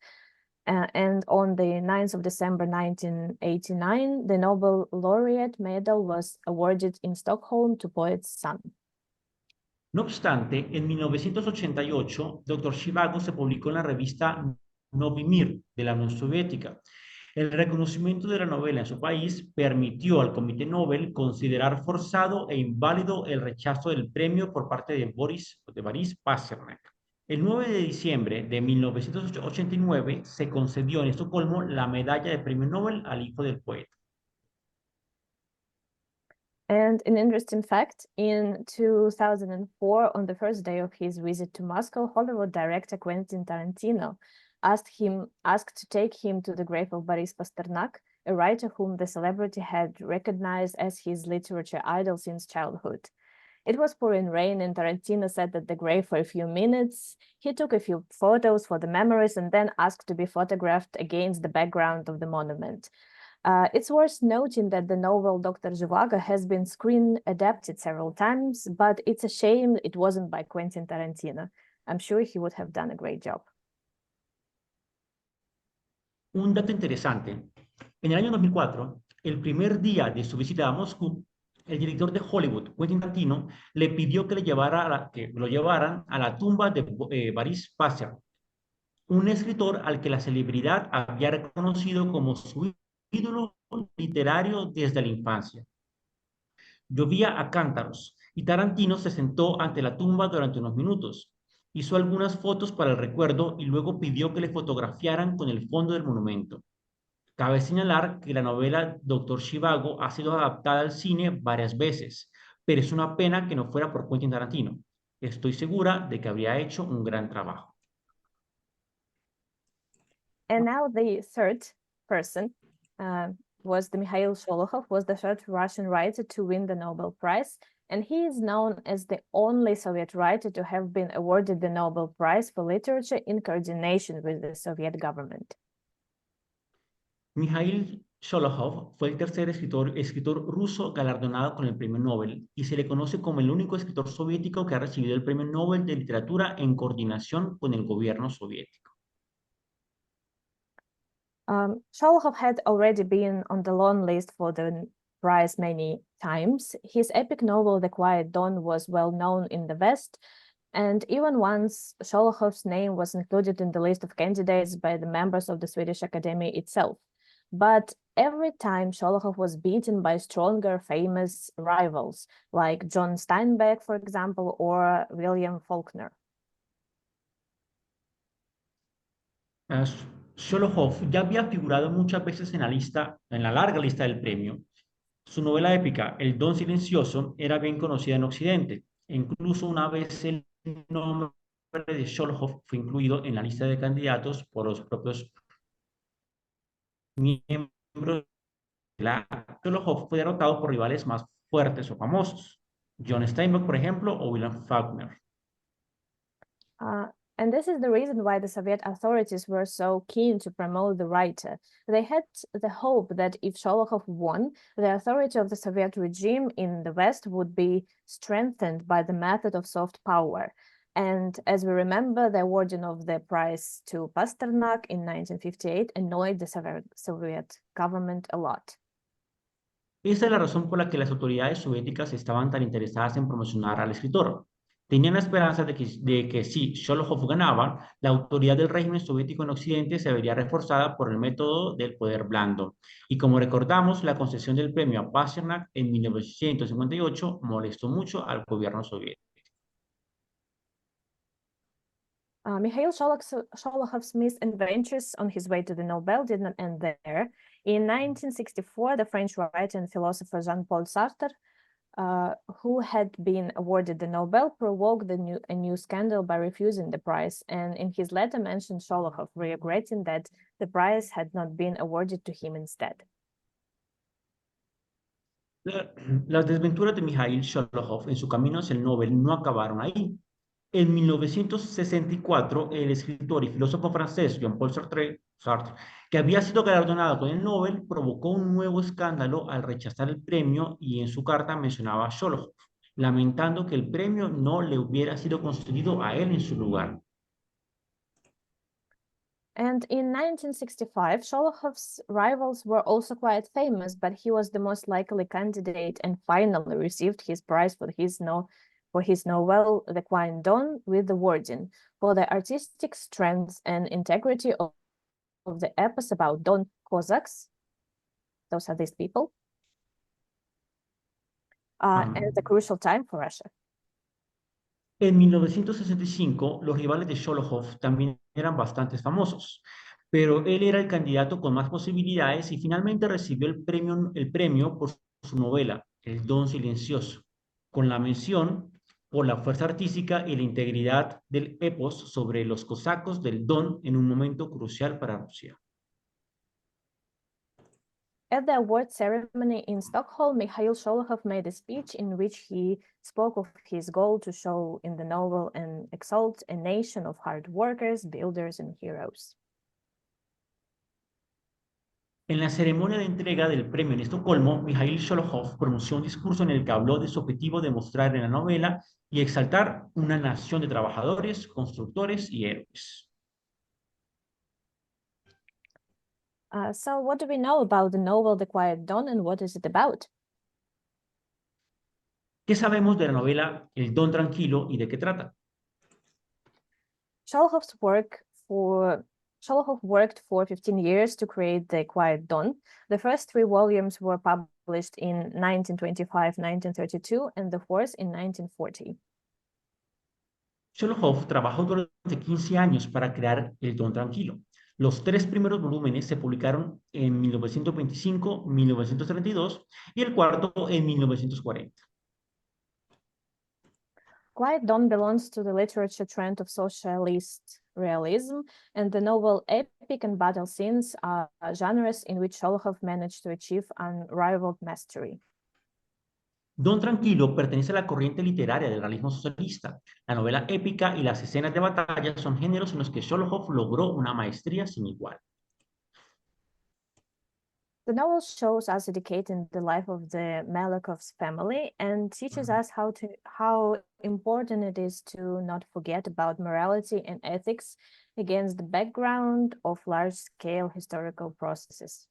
And on the 9th of December 1989, the Nobel Laureate Medal was awarded in Stockholm to poet's son. No obstante, en 1988, Dr. Zhivago se publicó en la revista Novi Mir de la Unión Soviética. El reconocimiento de la novela en su país permitió al Comité Nobel considerar forzado e inválido el rechazo del premio por parte de Boris Pasternak. El 9 de diciembre de 1989 se concedió en Estocolmo la medalla de premio Nobel al hijo del poeta. And an interesting fact, in 2004, on the first day of his visit to Moscow, Hollywood director Quentin Tarantino asked to take him to the grave of Boris Pasternak, a writer whom the celebrity had recognized as his literature idol since childhood. It was pouring rain, and Tarantino sat at the grave for a few minutes. He took a few photos for the memories and then asked to be photographed against the background of the monument. It's worth noting that the novel Dr. Zhivago has been screen adapted several times, but it's a shame it wasn't by Quentin Tarantino. I'm sure he would have done a great job. Un dato interesante. En el año 2004, el primer día de su visita a Moscú, el director de Hollywood, Quentin Tarantino, le pidió que lo llevaran a la tumba de Boris Pasternak, un escritor al que la celebridad había reconocido como su ídolo literario desde la infancia. Llovía a cántaros y Tarantino se sentó ante la tumba durante unos minutos. Hizo algunas fotos para el recuerdo y luego pidió que le fotografiaran con el fondo del monumento. Cabe señalar que la novela Dr. Zhivago ha sido adaptada al cine varias veces, pero es una pena que no fuera por Quentin Tarantino. Estoy segura de que habría hecho un gran trabajo. And now the third person was the Mikhail Sholokhov, was the third Russian writer to win the Nobel Prize, and he is known as the only Soviet writer to have been awarded the Nobel Prize for Literature in coordination with the Soviet government. Mikhail Sholokhov fue el tercer escritor ruso galardonado con el premio Nobel y se le conoce como el único escritor soviético que ha recibido el premio Nobel de Literatura en coordinación con el gobierno soviético. Sholokhov had already been on the long list for the prize many times. His epic novel, The Quiet Dawn, was well known in the West, and even once Sholokhov's name was included in the list of candidates by the members of the Swedish Academy itself. But every time Sholokhov was beaten by stronger, famous rivals, like John Steinbeck, for example, or William Faulkner. Sholokhov ya había figurado muchas veces en la larga lista del premio. Su novela épica, El Don Silencioso, era bien conocida en Occidente. Incluso una vez el nombre de Sholokhov fue incluido en la lista de candidatos por los propios miembros de la Sholokhov fue derrotado por rivales más fuertes o famosos. John Steinbeck, por ejemplo, o William Faulkner. And this is the reason why the Soviet authorities were so keen to promote the writer. They had the hope that if Sholokhov won, the authority of the Soviet regime in the West would be strengthened by the method of soft power. And as we remember, the awarding of the prize to Pasternak in 1958 annoyed the Soviet government a lot. Esa es la razón por la que las autoridades soviéticas estaban tan interesadas en promocionar al escritor. Tenían la esperanza de que si Sholokhov ganaba, la autoridad del régimen soviético en Occidente se vería reforzada por el método del poder blando. Y como recordamos, la concesión del premio a Pasternak en 1958 molestó mucho al gobierno soviético. Mikhail Sholokhov's misadventures on his way to the Nobel did not end there. In 1964, the French writer and philosopher Jean-Paul Sartre, who had been awarded the Nobel, provoked a new scandal by refusing the prize, and in his letter mentioned Sholokhov, regretting that the prize had not been awarded to him instead. Las desventuras de Mikhail Sholokhov en su camino hacia el Nobel no acabaron ahí. En 1964, el escritor y filósofo francés Jean-Paul Sartre, que había sido galardonado con el Nobel, provocó un nuevo escándalo al rechazar el premio y en su carta mencionaba a Sholokhov, lamentando que el premio no le hubiera sido concedido a él en su lugar. And in 1965, Sholohov's rivals were also quite famous, but he was the most likely candidate and finally received his prize for his novel, The Quiet Dawn, with the wording for the artistic strength and integrity of the epos about Don Cossacks. Those are these people. And a crucial time for Russia. En 1965, los rivales de Sholokov también eran bastante famosos, pero él era el candidato con más posibilidades y finalmente recibió el premio por su novela, El Don Silencioso, con la mención por la fuerza artística y la integridad del epos sobre los cosacos del Don en un momento crucial para Rusia. At the award ceremony in Stockholm, Mikhail Sholokhov made a speech in which he spoke of his goal to show in the novel and exalt a nation of hard workers, builders, and heroes. En la ceremonia de entrega del premio en Estocolmo, Mikhail Sholokhov pronunció un discurso en el que habló de su objetivo de mostrar en la novela y exaltar una nación de trabajadores, constructores y héroes. So what do we know about the novel The Quiet Dawn and what is it about? ¿Qué sabemos de la novela El Don Tranquilo y de qué trata? Sholokhov worked for 15 years to create The Quiet Dawn. The first 3 volumes were published in 1925, 1932, and the fourth in 1940. Sholokhov trabajó durante 15 años para crear El Don Tranquilo. Los 3 primeros volúmenes se publicaron en 1925, 1932 y el cuarto en 1940. Quiet Dawn belongs to the literature trend of socialist realism, and the novel epic and battle scenes are genres in which Sholokhov managed to achieve unrivaled mastery. Don Tranquilo pertenece a la corriente literaria del realismo socialista. La novela épica y las escenas de batalla son géneros en los que Sholokhov logró una maestría sin igual. The novel shows us a decade in the life of the Malakovs family and teaches us how important it is to not forget about morality and ethics against the background of large-scale historical processes.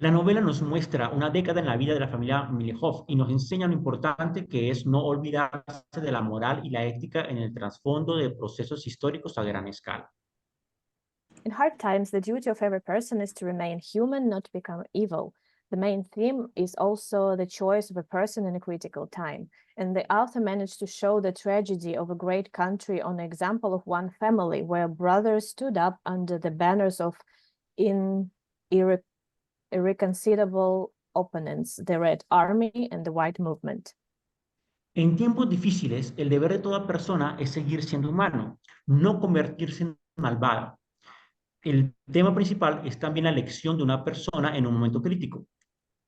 La novela nos muestra una década en la vida de la familia Milechov y nos enseña lo importante que es no olvidarse de la moral y la ética en el trasfondo de procesos históricos a gran escala. In hard times, the duty of every person is to remain human, not to become evil. The main theme is also the choice of a person in a critical time. And the author managed to show the tragedy of a great country on the example of one family where brothers stood up under the banners of irreconcilable opponents, the Red Army and the White Movement. En tiempos difíciles, el deber de toda persona es seguir siendo humano, no convertirse en malvado. El tema principal es también la elección de una persona en un momento crítico.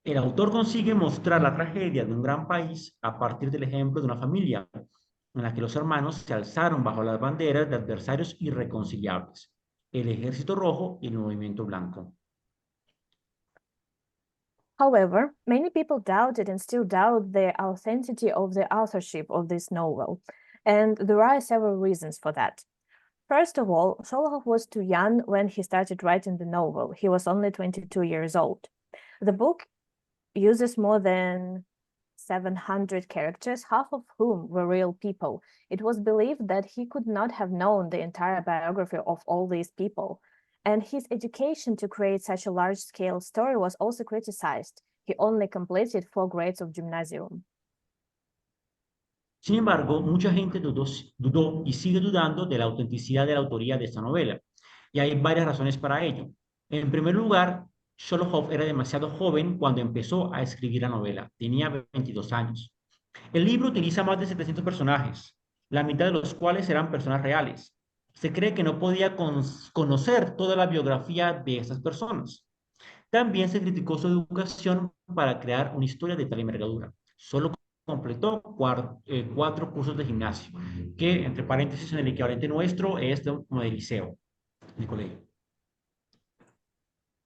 El autor consigue mostrar la tragedia de un gran país a partir del ejemplo de una familia en la que los hermanos se alzaron bajo las banderas de adversarios irreconciliables, el Ejército Rojo y el Movimiento Blanco. However, many people doubted and still doubt the authenticity of the authorship of this novel, and there are several reasons for that. First of all, Sholokhov was too young when he started writing the novel. He was only 22 years old. The book uses more than 700 characters, half of whom were real people. It was believed that he could not have known the entire biography of all these people. And his education to create such a large-scale story was also criticized. He only completed 4 grades of gymnasium. Sin embargo, mucha gente dudó y sigue dudando de la autenticidad de la autoría de esta novela. Y hay varias razones para ello. En primer lugar, Sholokhov era demasiado joven cuando empezó a escribir la novela. Tenía 22 años. El libro utiliza más de 700 personajes, la mitad de los cuales eran personas reales. Se cree que no podía conocer toda la biografía de estas personas. También se criticó su educación para crear una historia de tal envergadura. Solo completó 4 cursos de gimnasio, que entre paréntesis en el equivalente nuestro es como de liceo, de colegio.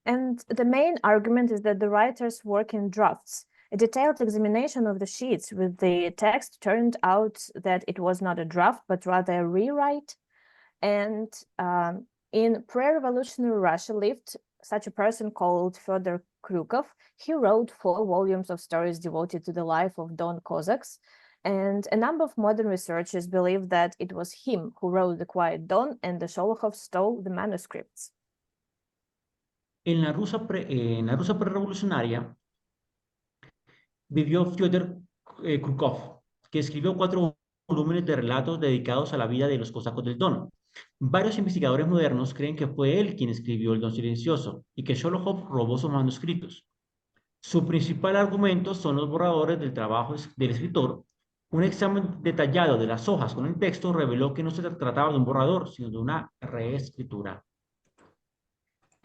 And the main argument is that the writers work in drafts. A detailed examination of the sheets with the text turned out that it was not a draft, but rather a rewrite. And In pre-revolutionary Russia lived such a person called Fyodor Kryukov. He wrote 4 volumes of stories devoted to the life of Don Cossacks, and a number of modern researchers believe that it was him who wrote The Quiet Dawn and the Sholokhov stole the manuscripts. En la Rusia prerevolucionaria vivió Fyodor Krukov, que escribió 4 volúmenes de relatos dedicados a la vida de los cosacos del Don. Varios investigadores modernos creen que fue él quien escribió El Don Silencioso y que Sholokhov robó sus manuscritos. Su principal argumento son los borradores del trabajo del escritor. Un examen detallado de las hojas con el texto reveló que no se trataba de un borrador, sino de una reescritura.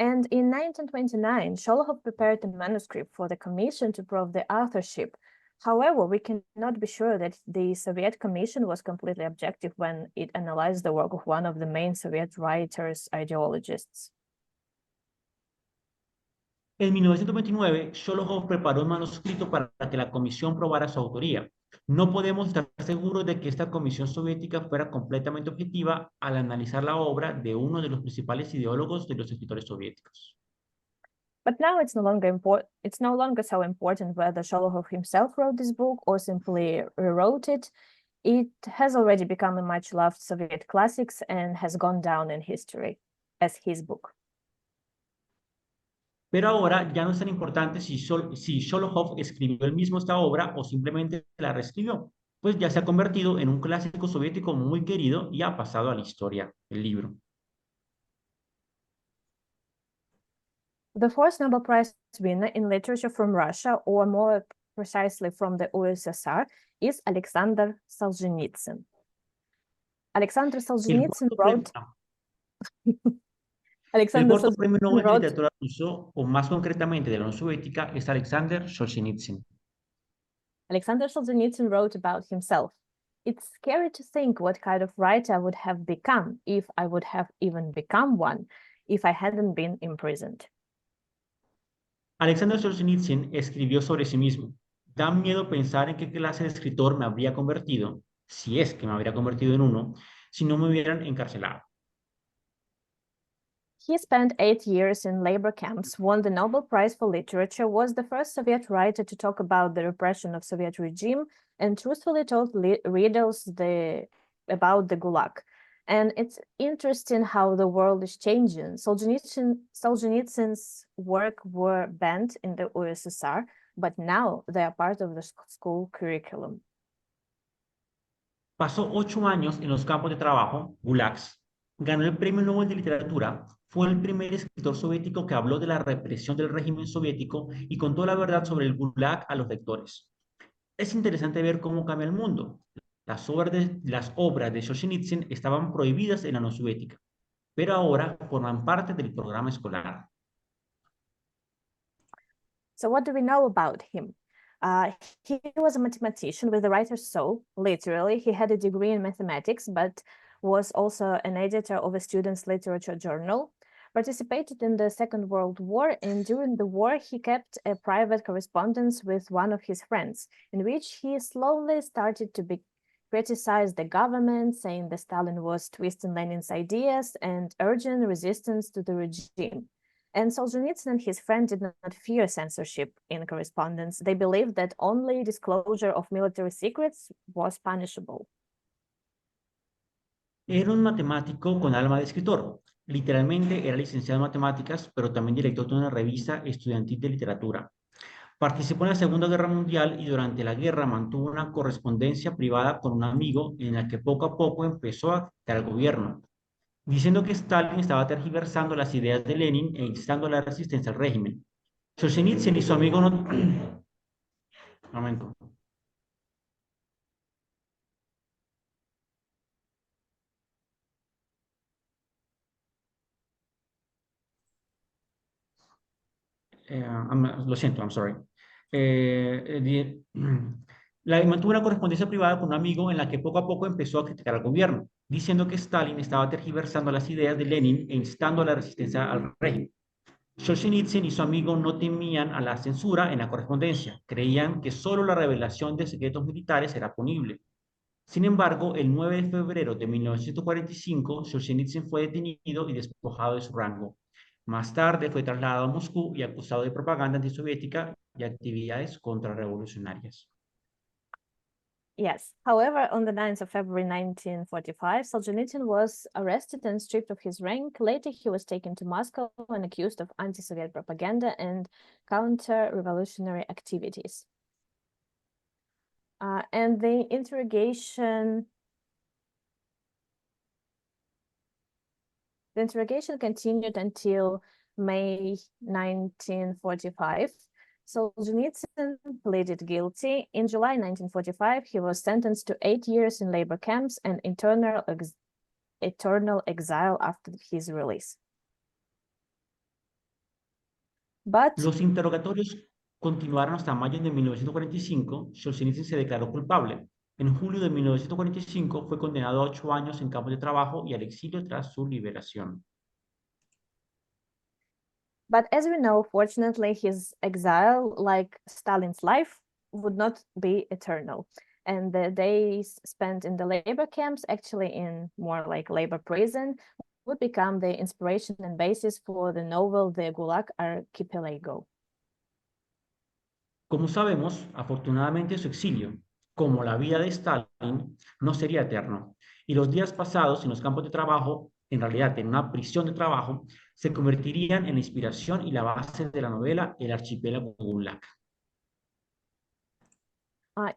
And in 1929, Sholokhov prepared a manuscript for the commission to prove the authorship. However, we cannot be sure that the Soviet Commission was completely objective when it analyzed the work of one of the main Soviet writers, ideologists. En 1929, Sholokhov preparó un manuscrito para que la comisión probara su autoría. No podemos estar seguros de que esta comisión soviética fuera completamente objetiva al analizar la obra de uno de los principales ideólogos de los escritores soviéticos. But now it's no longer so important whether Sholokhov himself wrote this book or simply rewrote it. It has already become a much-loved Soviet classics and has gone down in history as his book. Pero ahora ya no es tan importante si Sholokhov escribió él mismo esta obra o simplemente la reescribió, pues ya se ha convertido en un clásico soviético muy querido y ha pasado a la historia, el libro. The fourth Nobel Prize winner in literature from Russia, or more precisely from the USSR, is Alexander Solzhenitsyn. Alexander Solzhenitsyn wrote... El cuarto premio Nobel de literatura ruso, o más concretamente de la Unión Soviética, es Alexander Solzhenitsyn. Alexander Solzhenitsyn wrote about himself. It's scary to think what kind of writer I would have become, if I would have even become one, if I hadn't been imprisoned. Alexander Solzhenitsyn escribió sobre sí mismo. Da miedo pensar en qué clase de escritor me habría convertido, si es que me habría convertido en uno, si no me hubieran encarcelado. He spent 8 years in labor camps, won the Nobel Prize for Literature, was the first Soviet writer to talk about the repression of Soviet regime, and truthfully told readers about the Gulag. And it's interesting how the world is changing. Solzhenitsyn's work were banned in the USSR, but now they are part of the school curriculum. Pasó 8 años en los campos de trabajo, gulags, ganó el Premio Nobel de Literatura, fue el primer escritor soviético que habló de la represión del régimen soviético y contó la verdad sobre el Gulag a los lectores. Es interesante ver cómo cambia el mundo. Las obras de Solzhenitsyn estaban prohibidas en la Unión Soviética, pero ahora forman parte del programa escolar. So what do we know about him? He was a mathematician with a writer's soul, literally. He had a degree in mathematics, but was also an editor of a student's literature journal, participated in the Second World War, and during the war he kept a private correspondence with one of his friends, in which he slowly started to criticize the government, saying that Stalin was twisting Lenin's ideas and urging resistance to the regime. And Solzhenitsyn and his friend did not fear censorship in correspondence. They believed that only disclosure of military secrets was punishable. Era un matemático con alma de escritor. Literalmente era licenciado en matemáticas, pero también director de una revista estudiantil de literatura. Participó en la Segunda Guerra Mundial y durante la guerra mantuvo una correspondencia privada con un amigo en la que poco a poco empezó a criticar al gobierno, diciendo que Stalin estaba tergiversando las ideas de Lenin e instando a la resistencia al régimen. Solzhenitsyn y su amigo no... Momento. Lo siento, I'm sorry. Mantuvo una correspondencia privada con un amigo en la que poco a poco empezó a criticar al gobierno, diciendo que Stalin estaba tergiversando las ideas de Lenin e instando a la resistencia al régimen. Solzhenitsyn y su amigo no temían a la censura en la correspondencia, creían que solo la revelación de secretos militares era punible. Sin embargo, el 9 de febrero de 1945, Solzhenitsyn fue detenido y despojado de su rango. Más tarde fue trasladado a Moscú y acusado de propaganda antisoviética y actividades contrarrevolucionarias. Yes. However, on the 9th of February 1945, Solzhenitsyn was arrested and stripped of his rank. Later, he was taken to Moscow and accused of anti-Soviet propaganda and counter-revolutionary activities. And the interrogation continued until May 1945. Solzhenitsyn pleaded guilty. In July 1945, he was sentenced to 8 years in labor camps and eternal exile after his release. But Los interrogatorios continuaron hasta mayo de 1945. Solzhenitsyn se declaró culpable. En julio de 1945 fue condenado a 8 años en campos de trabajo y al exilio tras su liberación. But as we know, fortunately, his exile, like Stalin's life, would not be eternal. And the days spent in the labor camps, actually in more like labor prison, would become the inspiration and basis for the novel The Gulag Archipelago. Como sabemos, afortunadamente su exilio, como la vida de Stalin, no sería eterno. Y los días pasados en los campos de trabajo, en realidad en una prisión de trabajo, se convertirían en la inspiración y la base de la novela El Archipiélago Gulag.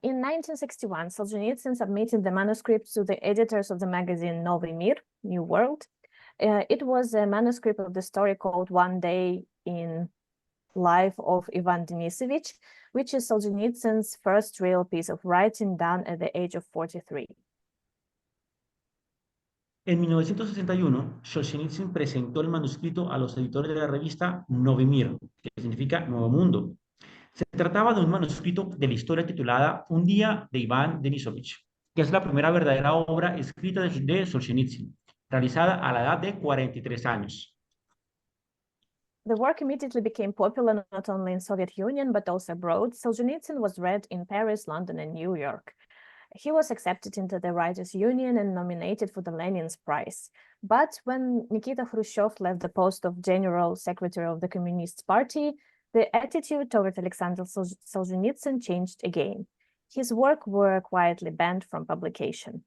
In 1961, Solzhenitsyn submitted the manuscript to the editors of the magazine Novy Mir, New World. It was a manuscript of the story called One Day in Life of Ivan Denisovich, which is Solzhenitsyn's first real piece of writing done at the age of 43. En 1961, Solzhenitsyn presentó el manuscrito a los editores de la revista Novy Mir, que significa Nuevo Mundo. Se trataba de un manuscrito de la historia titulada Un día de Iván Denisovich, que es la primera verdadera obra escrita de Solzhenitsyn, realizada a la edad de 43 años. The work immediately became popular not only in Soviet Union, but also abroad. Solzhenitsyn was read in Paris, London, and New York. He was accepted into the Writers' Union and nominated for the Lenin's Prize. But when Nikita Khrushchev left the post of General Secretary of the Communist Party, the attitude toward Alexander Solzhenitsyn changed again. His work were quietly banned from publication.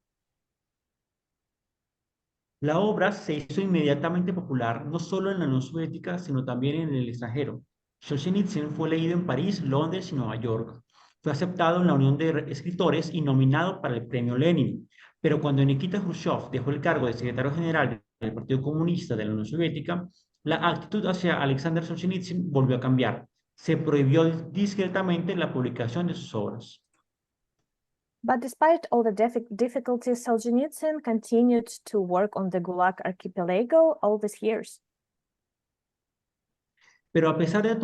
La obra se hizo inmediatamente popular no solo en la Unión Soviética, sino también en el extranjero. Solzhenitsyn fue leído en París, Londres y Nueva York. Fue aceptado en la Unión de Escritores y nominado para el Premio Lenin. Pero cuando Nikita Khrushchev dejó el cargo de secretario general del Partido Comunista de la Unión Soviética, la actitud hacia Alexander Solzhenitsyn volvió a cambiar. Se prohibió discretamente la publicación de sus obras. But despite all the difficulties, Solzhenitsyn continued to work on the Gulag Archipelago all these years. Pero a pesar de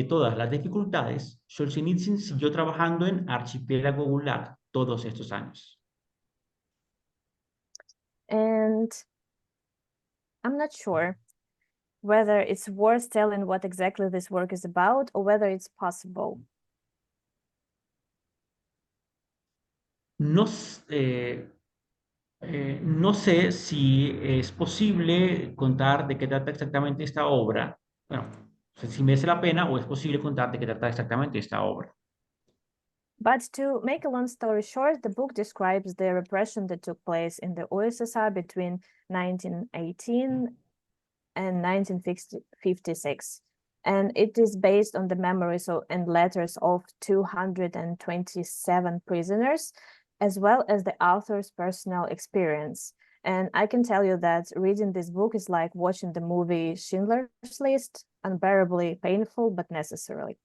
todas las dificultades, Solzhenitsyn siguió trabajando en Archipiélago Gulag todos estos años. And I'm not sure whether it's worth telling what exactly this work is about or whether it's possible. No sé si es posible contar de qué trata exactamente esta obra. Bueno, si merece la pena o es posible contar de qué trata exactamente esta obra. But to make a long story short, the book describes the repression that took place in the USSR between 1918 and 1956. And it is based on the memories and letters of 227 prisoners, as well as the author's personal experience. And I can tell you that reading this book is like watching the movie Schindler's List, unbearably painful, but necessary.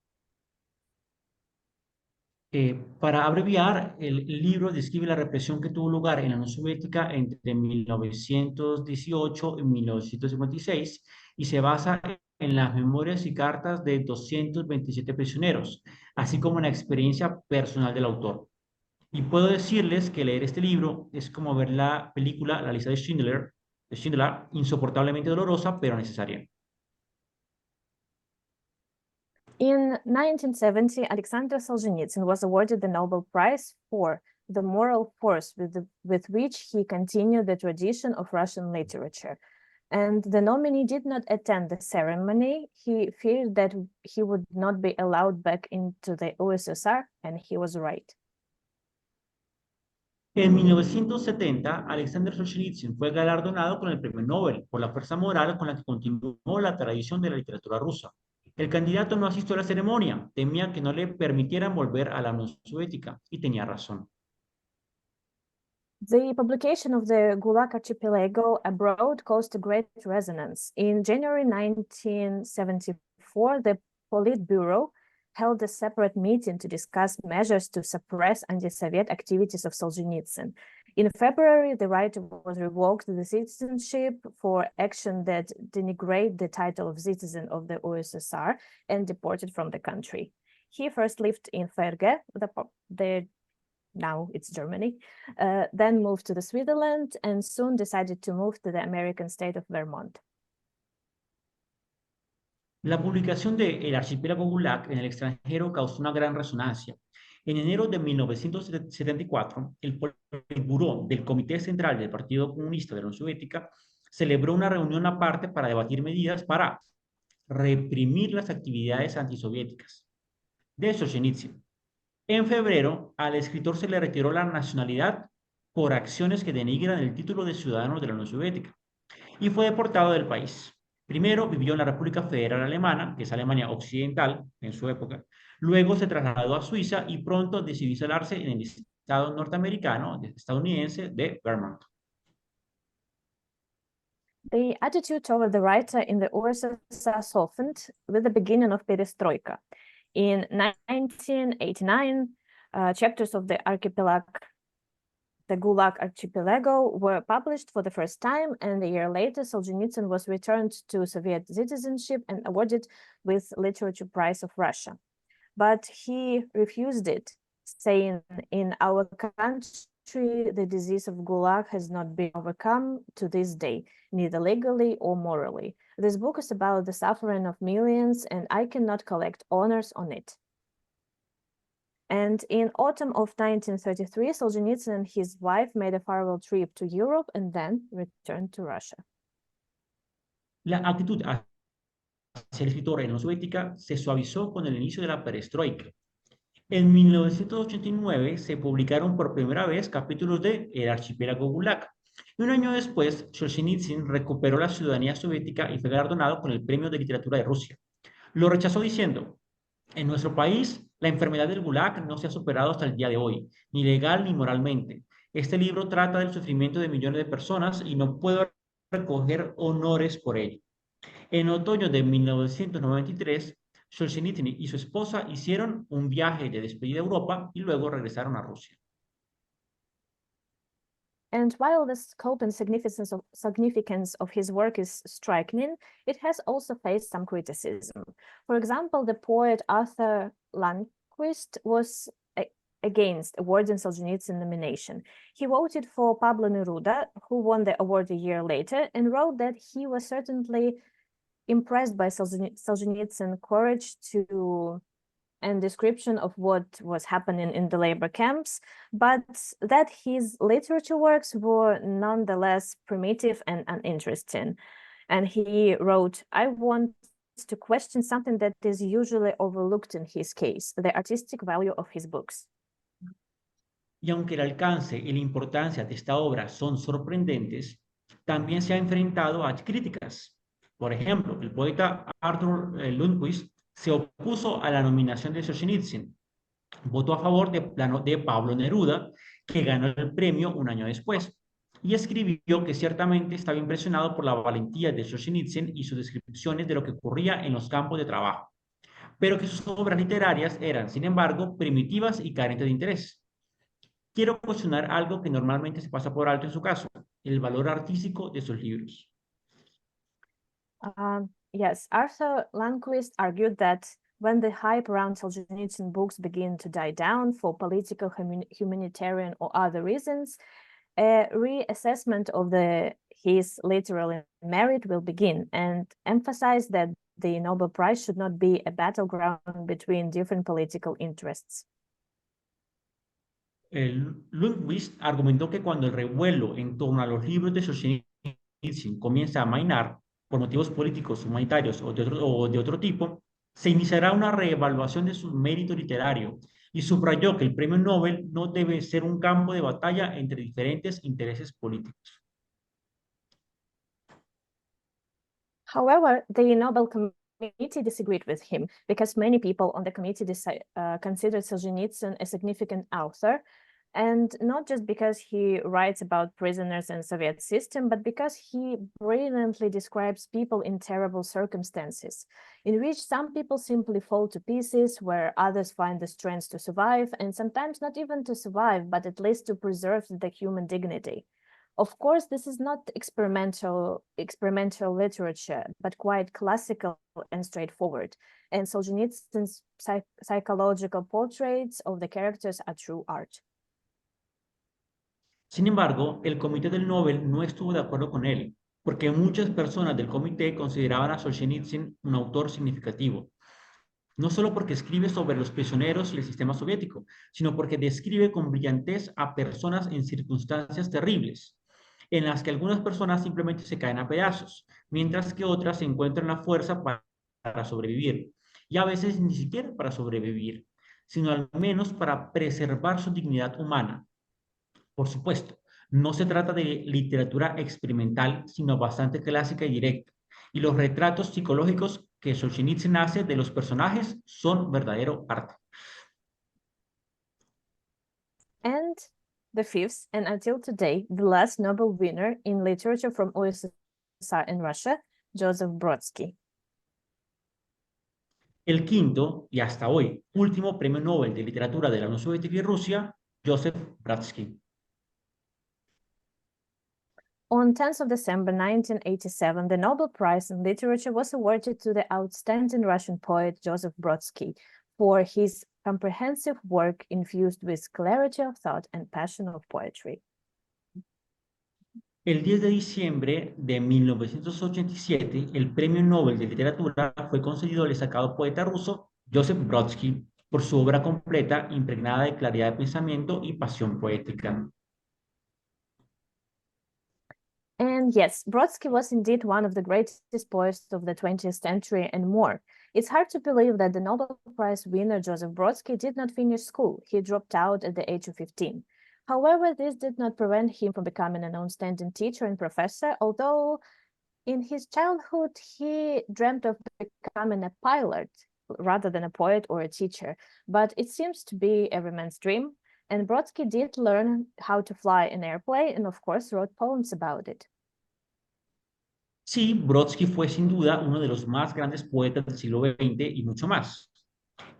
Para abreviar, el libro describe la represión que tuvo lugar en la Unión Soviética entre 1918 y 1956 y se basa en las memorias y cartas de 227 prisioneros, así como en la experiencia personal del autor. Y puedo decirles que leer este libro es como ver la película La lista de Schindler, insoportablemente dolorosa, pero necesaria. In 1970, Alexander Solzhenitsyn was awarded the Nobel Prize for the moral force with which he continued the tradition of Russian literature. And the nominee did not attend the ceremony. He feared that he would not be allowed back into the USSR, and he was right. En 1970, Alexander Solzhenitsyn fue galardonado con el Premio Nobel por la fuerza moral con la que continuó la tradición de la literatura rusa. El candidato no asistió a la ceremonia, temía que no le permitieran volver a la Unión Soviética, y tenía razón. The publication of the Gulag Archipelago abroad caused great resonance. In January 1974, the Politburo held a separate meeting to discuss measures to suppress anti-Soviet activities of Solzhenitsyn. In February, the writer was revoked the citizenship for action that denigrate the title of citizen of the USSR and deported from the country. He first lived in Ferge, now it's Germany, then moved to the Switzerland and soon decided to move to the American state of Vermont. La publicación de El Archipiélago Gulag en el extranjero causó una gran resonancia. En enero de 1974, el Politburó del Comité Central del Partido Comunista de la Unión Soviética celebró una reunión aparte para debatir medidas para reprimir las actividades antisoviéticas de Solzhenitsyn. En febrero, al escritor se le retiró la nacionalidad por acciones que denigran el título de ciudadano de la Unión Soviética y fue deportado del país. Primero vivió en la República Federal Alemana, que es Alemania Occidental en su época. Luego se trasladó a Suiza y pronto decidió instalarse en el estado norteamericano, estadounidense de Vermont. The attitude toward the writer in the USSR softened with the beginning of perestroika. In 1989, chapters of the Gulag Archipelago were published for the first time, and a year later, Solzhenitsyn was returned to Soviet citizenship and awarded with Literature Prize of Russia. But he refused it, saying, "In our country, the disease of Gulag has not been overcome to this day, neither legally or morally. This book is about the suffering of millions, and I cannot collect honors on it." And in autumn of 1933, Solzhenitsyn and his wife made a farewell trip to Europe and then returned to Russia. La actitud hacia el escritor en la Unión Soviética se suavizó con el inicio de la perestroika. En 1989 se publicaron por primera vez capítulos de El Archipiélago Gulag. Y un año después, Solzhenitsyn recuperó la ciudadanía soviética y fue galardonado con el Premio de Literatura de Rusia. Lo rechazó diciendo: "En nuestro país, la enfermedad del Gulag no se ha superado hasta el día de hoy, ni legal ni moralmente. Este libro trata del sufrimiento de millones de personas y no puedo recoger honores por ello". En otoño de 1993, Solzhenitsyn y su esposa hicieron un viaje de despedida a Europa y luego regresaron a Rusia. And while the scope and significance of his work is striking, it has also faced some criticism. For example, the poet Arthur Lundquist was against awarding Solzhenitsyn nomination. He voted for Pablo Neruda, who won the award a year later, and wrote that he was certainly impressed by Solzhenitsyn's courage and description of what was happening in the labor camps, but that his literature works were nonetheless primitive and uninteresting. And he wrote, "I want to question something that is usually overlooked in his case, the artistic value of his books." Y aunque el alcance y la importancia de esta obra son sorprendentes, también se ha enfrentado a críticas. Por ejemplo, el poeta Arthur Lundquist se opuso a la nominación de Solzhenitsyn. Votó a favor de Pablo Neruda, que ganó el premio un año después, y escribió que ciertamente estaba impresionado por la valentía de Solzhenitsyn y sus descripciones de lo que ocurría en los campos de trabajo, pero que sus obras literarias eran, sin embargo, primitivas y carentes de interés. Quiero cuestionar algo que normalmente se pasa por alto en su caso, el valor artístico de sus libros. Yes, Arthur Lundquist argued that when the hype around Solzhenitsyn books begin to die down for political, humanitarian, or other reasons, a reassessment of his literary merit will begin, and emphasized that the Nobel Prize should not be a battleground between different political interests. Lundquist argumentó que cuando el revuelo en torno a los libros de Solzhenitsyn comienza a amainar por motivos políticos, humanitarios o de otro tipo, se iniciará una reevaluación de su mérito literario y subrayó que el premio Nobel no debe ser un campo de batalla entre diferentes intereses políticos. However, the Nobel Committee disagreed with him because many people on the committee considered Solzhenitsyn a significant author, and not just because he writes about prisoners and Soviet system, but because he brilliantly describes people in terrible circumstances, in which some people simply fall to pieces, where others find the strength to survive, and sometimes not even to survive, but at least to preserve the human dignity. Of course, this is not experimental literature, but quite classical and straightforward. And Solzhenitsyn's psychological portraits of the characters are true art. Sin embargo, el Comité del Nobel no estuvo de acuerdo con él, porque muchas personas del comité consideraban a Solzhenitsyn un autor significativo, no solo porque escribe sobre los prisioneros y el sistema soviético, sino porque describe con brillantez a personas en circunstancias terribles, en las que algunas personas simplemente se caen a pedazos, mientras que otras encuentran la fuerza para sobrevivir, y a veces ni siquiera para sobrevivir, sino al menos para preservar su dignidad humana. Por supuesto, no se trata de literatura experimental, sino bastante clásica y directa, y los retratos psicológicos que Solzhenitsyn hace de los personajes son verdadero arte. And the fifth, and until today, the last Nobel winner in literature from USSR and Russia, Joseph Brodsky. El quinto, y hasta hoy, último premio Nobel de literatura de la Unión Soviética y Rusia, Joseph Brodsky. On 10th of December 1987, the Nobel Prize in Literature was awarded to the outstanding Russian poet Joseph Brodsky for his comprehensive work infused with clarity of thought and passion of poetry. El 10 de diciembre de 1987, el Premio Nobel de Literatura fue concedido al destacado poeta ruso Joseph Brodsky por su obra completa impregnada de claridad de pensamiento y pasión poética. And yes, Brodsky was indeed one of the greatest poets of the 20th century and more. It's hard to believe that the Nobel Prize winner Joseph Brodsky did not finish school. He dropped out at the age of 15. However, this did not prevent him from becoming an outstanding teacher and professor, although in his childhood, he dreamt of becoming a pilot rather than a poet or a teacher. But it seems to be every man's dream. And Brodsky did learn how to fly an airplane and, of course, wrote poems about it. Sí, Brodsky fue sin duda uno de los más grandes poetas del siglo XX y mucho más.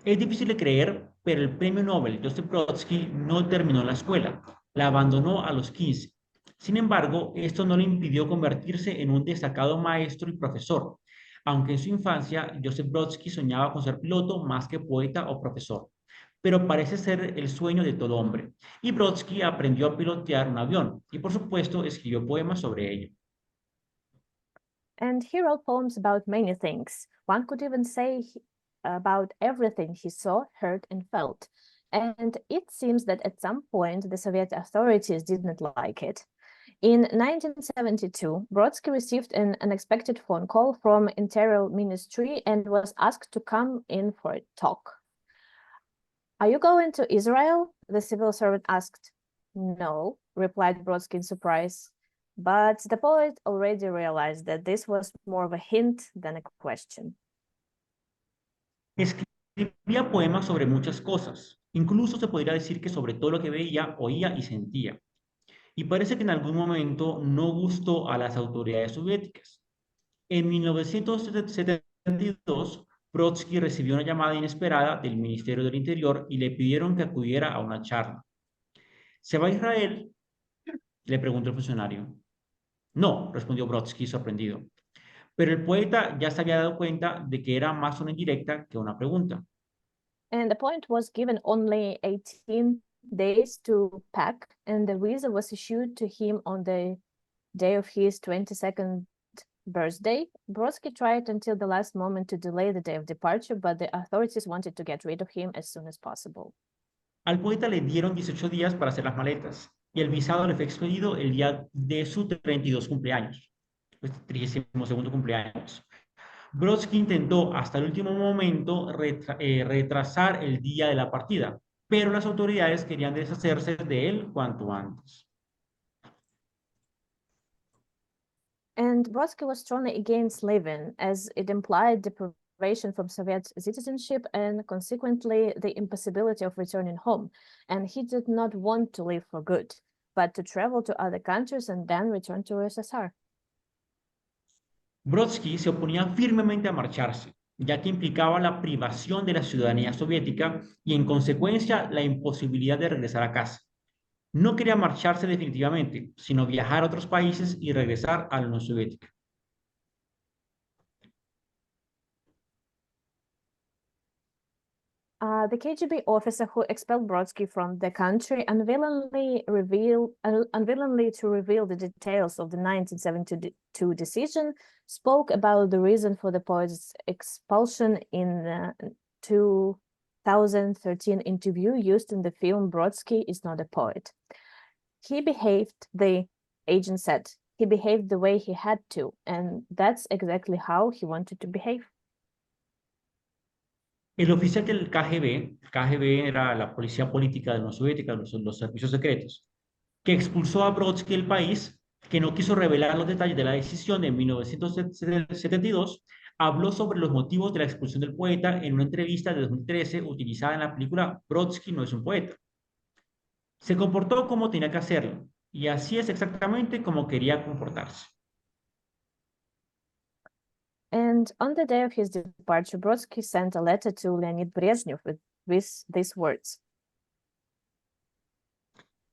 Es difícil de creer, pero el premio Nobel Joseph Brodsky no terminó la escuela, la abandonó a los 15. Sin embargo, esto no le impidió convertirse en un destacado maestro y profesor, aunque en su infancia Joseph Brodsky soñaba con ser piloto más que poeta o profesor. Pero parece ser el sueño de todo hombre, y Brodsky aprendió a pilotear un avión y por supuesto escribió poemas sobre ello. And he wrote poems about many things. One could even say about everything he saw, heard, and felt. And it seems that at some point the Soviet authorities did not like it. In 1972, Brodsky received an unexpected phone call from Interior Ministry and was asked to come in for a talk. "Are you going to Israel?" the civil servant asked. "No," replied Brodsky in surprise. But the poet already realized that this was more of a hint than a question. Escribía poemas sobre muchas cosas, incluso se podría decir que sobre todo lo que veía, oía y sentía. Y parece que en algún momento no gustó a las autoridades soviéticas. En 1972, Brodsky recibió una llamada inesperada del Ministerio del Interior y le pidieron que acudiera a una charla. ¿Se va a Israel?, le preguntó el funcionario. No, respondió Brodsky sorprendido. Pero el poeta ya se había dado cuenta de que era más una indirecta que una pregunta. And the poet was given only 18 days to pack, and the visa was issued to him on the day of his 22nd birthday. Brodsky tried until the last moment to delay the day of departure, but the authorities wanted to get rid of him as soon as possible. Al poeta le dieron 18 días para hacer las maletas y el visado le fue expedido el día de su 32 cumpleaños, pues 32º cumpleaños. Brodsky intentó hasta el último momento retrasar el día de la partida, pero las autoridades querían deshacerse de él cuanto antes. And Brodsky was strongly against leaving, as it implied deprivation from Soviet citizenship and consequently the impossibility of returning home. And he did not want to leave for good, but to travel to other countries and then return to USSR. Brodsky se oponía firmemente a marcharse, ya que implicaba la privación de la ciudadanía soviética y en consecuencia la imposibilidad de regresar a casa. No quería marcharse definitivamente, sino viajar a otros países y regresar a la Unión Soviética. The KGB officer who expelled Brodsky from the country unwillingly to reveal the details of the 1972 decision spoke about the reason for the poet's expulsion in the 2013 interview used in the film Brodsky is Not a Poet. The agent said, he behaved the way he had to, and that's exactly how he wanted to behave. El oficial del KGB era la policía política de la Unión Soviética, los servicios secretos, que expulsó a Brodsky del país, que no quiso revelar los detalles de la decisión de 1972, habló sobre los motivos de la expulsión del poeta en una entrevista de 2013 utilizada en la película Brodsky no es un poeta. Se comportó como tenía que hacerlo, y así es exactamente como quería comportarse. And on the day of his departure, Brodsky sent a letter to Leonid Brezhnev with these words.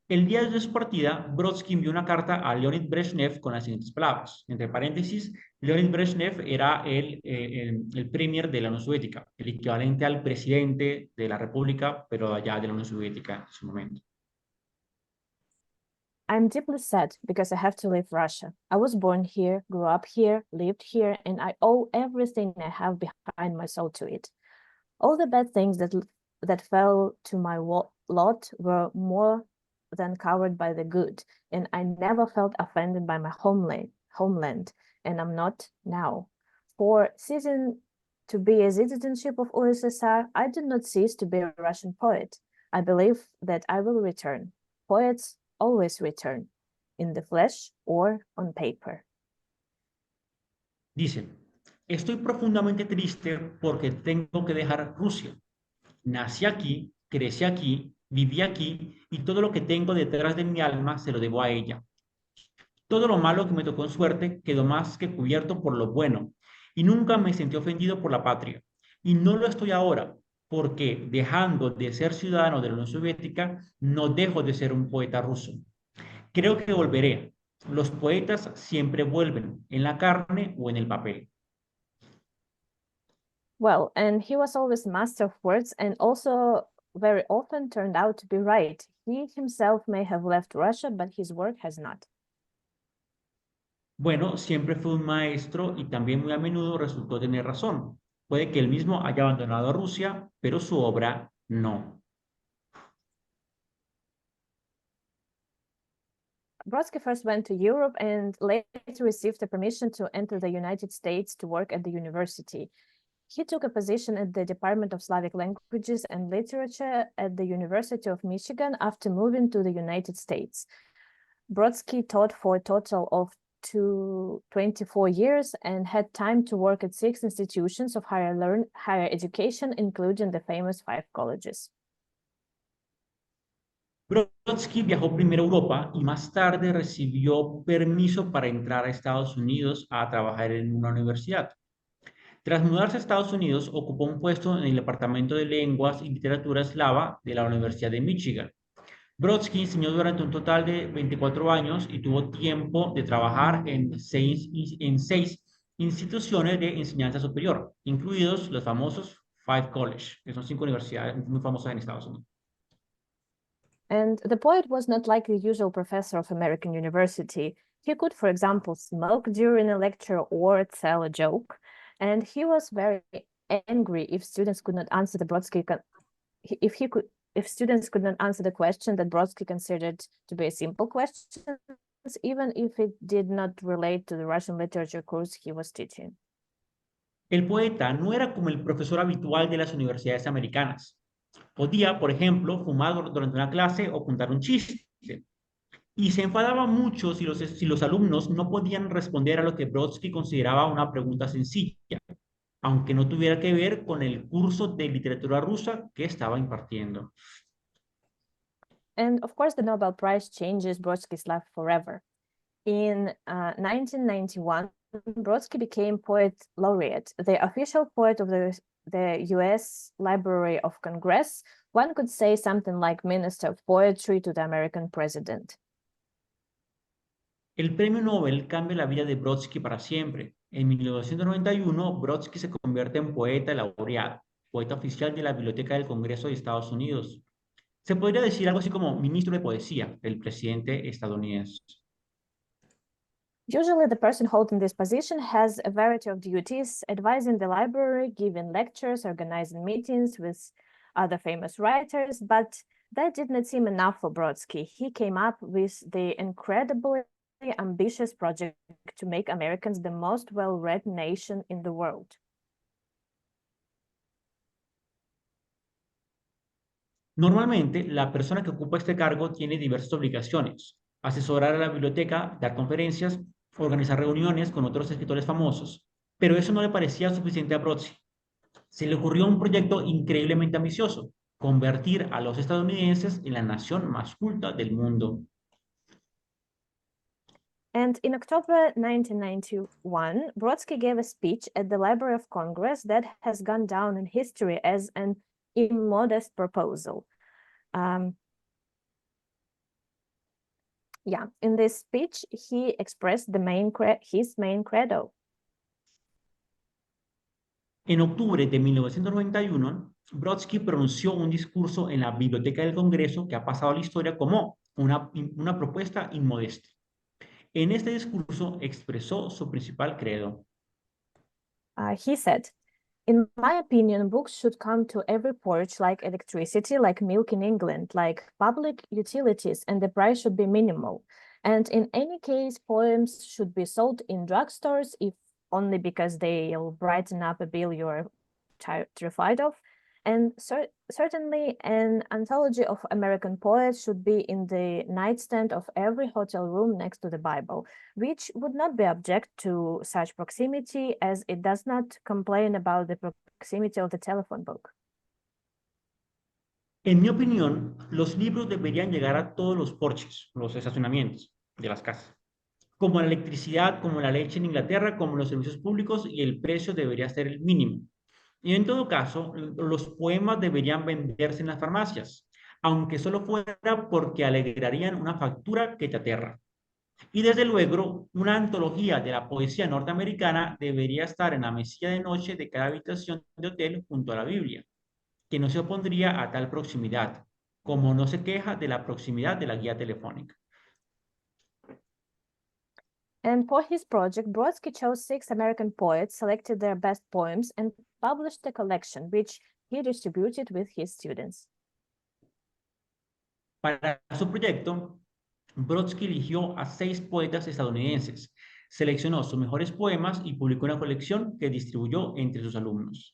El día de su partida, Brodsky envió una carta a Leonid Brezhnev con las siguientes palabras. Entre paréntesis, Leonid Brezhnev era el premier de la Unión Soviética, el equivalente al presidente de la República, pero allá de la Unión Soviética en su momento. I'm deeply sad because I have to leave Russia. I was born here, grew up here, lived here, and I owe everything I have behind my soul to it. All the bad things that fell to my lot were more than covered by the good, and I never felt offended by my homeland, and I'm not now. For ceasing to be a citizenship of USSR, I did not cease to be a Russian poet. I believe that I will return. Poets always return, in the flesh or on paper. Dice, estoy profundamente triste porque tengo que dejar Rusia. Nací aquí, crecí aquí, viví aquí y todo lo que tengo detrás de mi alma se lo debo a ella. Todo lo malo que me tocó en suerte quedó más que cubierto por lo bueno y nunca me sentí ofendido por la patria. Y no lo estoy ahora, porque dejando de ser ciudadano de la Unión Soviética, no dejo de ser un poeta ruso. Creo que volveré. Los poetas siempre vuelven, en la carne o en el papel. Well, and he was always master of words and also very often turned out to be right. He himself may have left Russia, but his work has not. Bueno, siempre fue un maestro y también muy a menudo resultó tener razón. Puede que él mismo haya abandonado a Rusia, pero su obra no. Brodsky first went to Europe and later received a permission to enter the United States to work at the university. He took a position at the Department of Slavic Languages and Literature at the University of Michigan after moving to the United States. Brodsky taught for a total of 24 years and had time to work at 6 institutions of higher education, including the famous 5 colleges. Brodsky viajó primero a Europa y más tarde recibió permiso para entrar a Estados Unidos a trabajar en una universidad. Tras mudarse a Estados Unidos, ocupó un puesto en el Departamento de Lenguas y Literatura Eslava de la Universidad de Michigan. Brodsky enseñó durante un total de 24 años y tuvo tiempo de trabajar en seis instituciones de enseñanza superior, incluidos los famosos Five College, que son 5 universidades muy famosas en Estados Unidos. And the poet was not like the usual professor of American university. He could, for example, smoke during a lecture or tell a joke. And he was very angry if students could not answer the Brodsky, if students could not answer the question that Brodsky considered to be a simple question, even if it did not relate to the Russian literature course he was teaching. El poeta no era como el profesor habitual de las universidades americanas. Podía, por ejemplo, fumar durante una clase o contar un chiste. Y se enfadaba mucho si los alumnos no podían responder a lo que Brodsky consideraba una pregunta sencilla, aunque no tuviera que ver con el curso de literatura rusa que estaba impartiendo. And of course, the Nobel Prize changes Brodsky's life forever. In 1991, Brodsky became poet laureate, the official poet of the US Library of Congress. One could say something like Minister of Poetry to the American president. El premio Nobel cambia la vida de Brodsky para siempre. En 1991, Brodsky se convierte en poeta laureado, poeta oficial de la Biblioteca del Congreso de Estados Unidos. Se podría decir algo así como ministro de poesía del presidente estadounidense. Usually, the person holding this position has a variety of duties, advising the library, giving lectures, organizing meetings with other famous writers, but that did not seem enough for Brodsky. He came up with the incredibly ambitious project to make Americans the most well-read nation in the world. Normalmente, la persona que ocupa este cargo tiene diversas obligaciones: asesorar a la biblioteca, dar conferencias, organizar reuniones con otros escritores famosos, pero eso no le parecía suficiente a Brodsky. Se le ocurrió un proyecto increíblemente ambicioso: convertir a los estadounidenses en la nación más culta del mundo. And in October 1991, Brodsky gave a speech at the Library of Congress that has gone down in history as an immodest proposal. In this speech, he expressed his main credo. En octubre de 1991, Brodsky pronunció un discurso en la Biblioteca del Congreso que ha pasado a la historia como una propuesta inmodesta. En este discurso expresó su principal credo. He said, "In my opinion, books should come to every porch like electricity, like milk in England, like public utilities, and the price should be minimal. And in any case, poems should be sold in drugstores, if only because they'll brighten up a bill you're terrified of. And certainly an anthology of American poets should be in the nightstand of every hotel room next to the Bible, which would not be object to such proximity, as it does not complain about the proximity of the telephone book." En mi opinión, los libros deberían llegar a todos los porches, los estacionamientos de las casas, como la electricidad, como la leche en Inglaterra, como los servicios públicos, y el precio debería ser el mínimo. Y en todo caso, los poemas deberían venderse en las farmacias, aunque solo fuera porque alegrarían una factura que te aterra. Y desde luego, una antología de la poesía norteamericana debería estar en la mesilla de noche de cada habitación de hotel junto a la Biblia, que no se opondría a tal proximidad, como no se queja de la proximidad de la guía telefónica. And for his project, Brodsky chose 6 American poets, selected their best poems, and published a collection, which he distributed with his students. Para su proyecto, Brodsky eligió a 6 poetas estadounidenses, seleccionó sus mejores poemas y publicó una colección que distribuyó entre sus alumnos.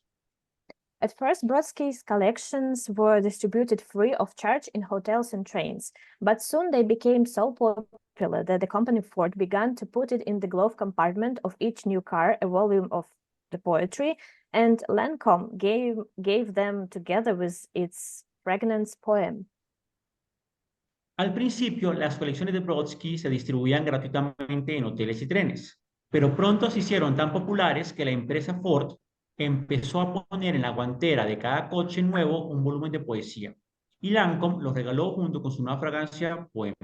At first, Brodsky's collections were distributed free of charge in hotels and trains, but soon they became so popular that the company Ford began to put it in the glove compartment of each new car, a volume of the poetry, and Lancome gave them together with its Pregnance poem. Al principio, las colecciones de Brodsky se distribuían gratuitamente en hoteles y trenes, pero pronto se hicieron tan populares que la empresa Ford empezó a poner en la guantera de cada coche nuevo un volumen de poesía, y Lancome los regaló junto con su nueva fragancia Poem.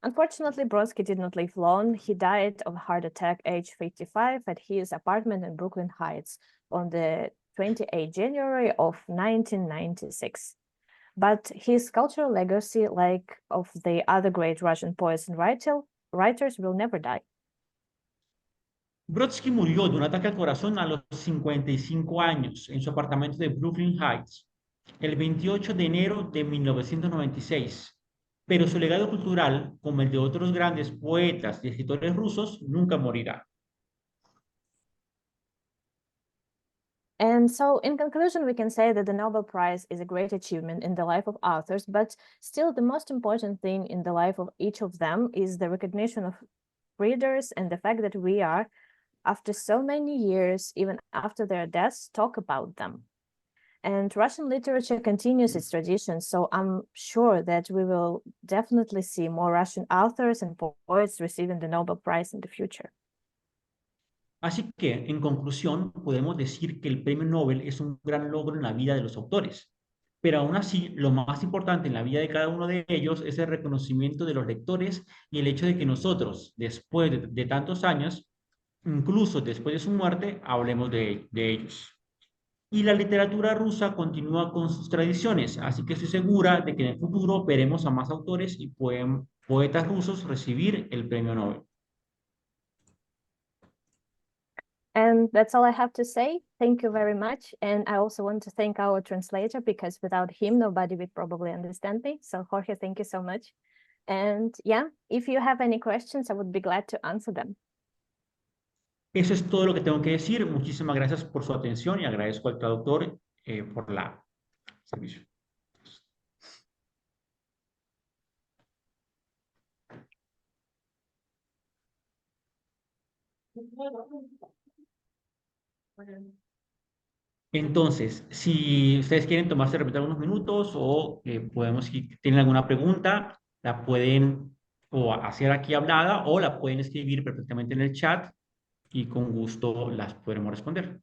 Unfortunately, Brodsky did not live long. He died of a heart attack aged 55 at his apartment in Brooklyn Heights on the 28th January of 1996. But his cultural legacy, like of the other great Russian poets and writers, will never die. Brodsky murió de un ataque al corazón a los 55 años en su apartamento de Brooklyn Heights. el 28 de enero de 1996, pero su legado cultural, como el de otros grandes poetas y escritores rusos, nunca morirá. And so, in conclusion, we can say that the Nobel Prize is a great achievement in the life of authors, but still the most important thing in the life of each of them is the recognition of readers and the fact that we are, after so many years, even after their deaths, talk about them. And Russian literature continues its tradition, so I'm sure that we will definitely see more Russian authors and poets receiving the Nobel Prize in the future. Así que, en conclusión, podemos decir que el premio Nobel es un gran logro en la vida de los autores. Pero aún así, lo más importante en la vida de cada uno de ellos es el reconocimiento de los lectores y el hecho de que nosotros, después de tantos años, incluso después de su muerte, hablemos de ellos. Y la literatura rusa continúa con sus tradiciones, así que estoy segura de que en el futuro veremos a más autores y poetas rusos recibir el premio Nobel. And that's all I have to say. Thank you very much. And I also want to thank our translator, because without him, nobody would probably understand me. So Jorge, thank you so much. And yeah, if you have any questions, I would be glad to answer them. Eso es todo lo que tengo que decir. Muchísimas gracias por su atención y agradezco al traductor por la servicio. Entonces, si ustedes quieren tomarse de repente algunos minutos o podemos, si tienen alguna pregunta, la pueden o hacer aquí hablada o la pueden escribir perfectamente en el chat y con gusto las podremos responder.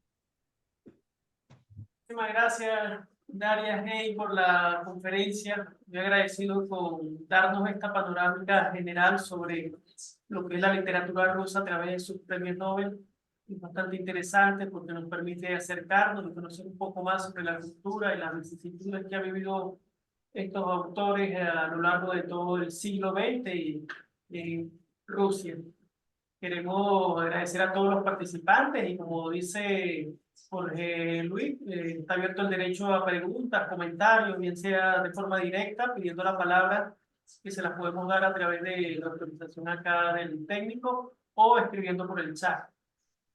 Muchísimas gracias, Daria Hey, por la conferencia. Muy agradecido con darnos esta panorámica general sobre lo que es la literatura rusa a través de sus premios Nobel. Es bastante interesante porque nos permite acercarnos y conocer un poco más sobre la cultura y las vicisitudes que han vivido estos autores a lo largo de todo el siglo XX y en Rusia. Queremos agradecer a todos los participantes y, como dice Jorge Luis, está abierto el derecho a preguntas, comentarios, bien sea de forma directa, pidiendo la palabra, que se las podemos dar a través de la autorización acá del técnico, o escribiendo por el chat.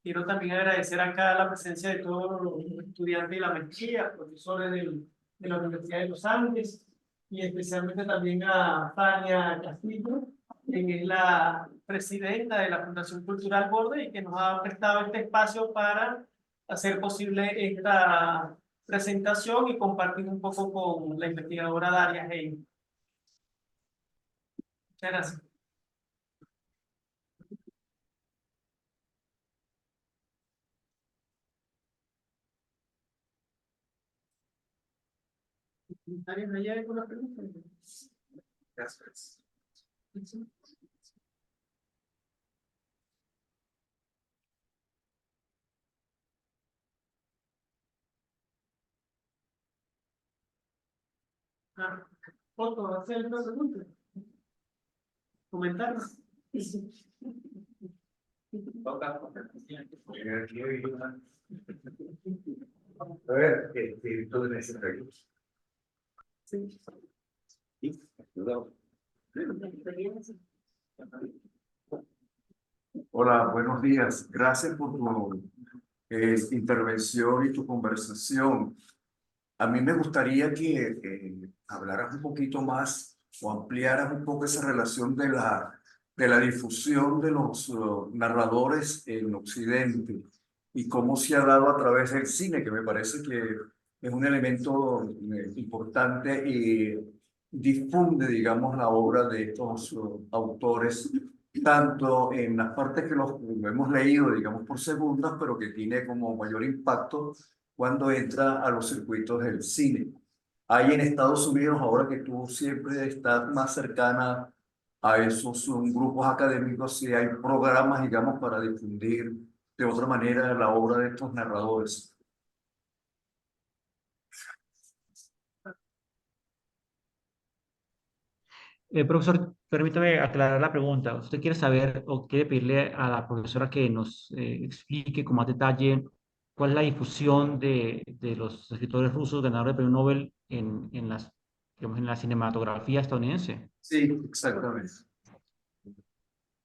Quiero también agradecer acá la presencia de todos los estudiantes de la maestría, profesores de la Universidad de los Andes, y especialmente también a Tania Castillo, quien es la presidenta de la Fundación Cultural Borde y que nos ha prestado este espacio para hacer posible esta presentación y compartir un poco con la investigadora Daria Hey. Muchas gracias. ¿Hay alguna pregunta? Gracias. ¿Otro hacer alguna pregunta? ¿Comentarios? A ver, tú tienes reglas. Sí. Hola, buenos días. Gracias por tu intervención y tu conversación. A mí me gustaría que hablaras un poquito más o ampliaras un poco esa relación de la difusión de los narradores en Occidente y cómo se ha dado a través del cine, que me parece que es un elemento importante y difunde, digamos, la obra de estos autores, tanto en las partes que los hemos leído, digamos, por segundas, pero que tiene como mayor impacto cuando entra a los circuitos del cine. Hay en Estados Unidos, ahora que tú siempre estás más cercana a esos grupos académicos, si hay programas, digamos, para difundir de otra manera la obra de estos narradores. Profesor, permítame aclarar la pregunta. ¿Usted quiere saber o quiere pedirle a la profesora que nos explique con más detalle cuál es la difusión de los escritores rusos ganadores del premio Nobel digamos, en la cinematografía estadounidense. Sí, exactamente.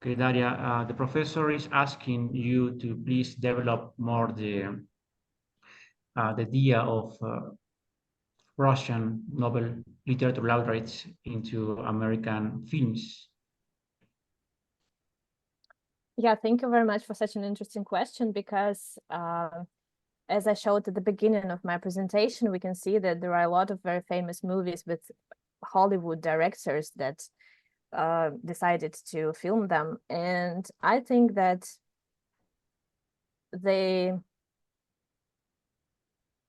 Okay, Daria, the professor is asking you to please develop more the idea of Russian Nobel Literature laureates into American films. Yeah, thank you very much for such an interesting question, because as I showed at the beginning of my presentation, we can see that there are a lot of very famous movies with Hollywood directors that decided to film them. And I think that they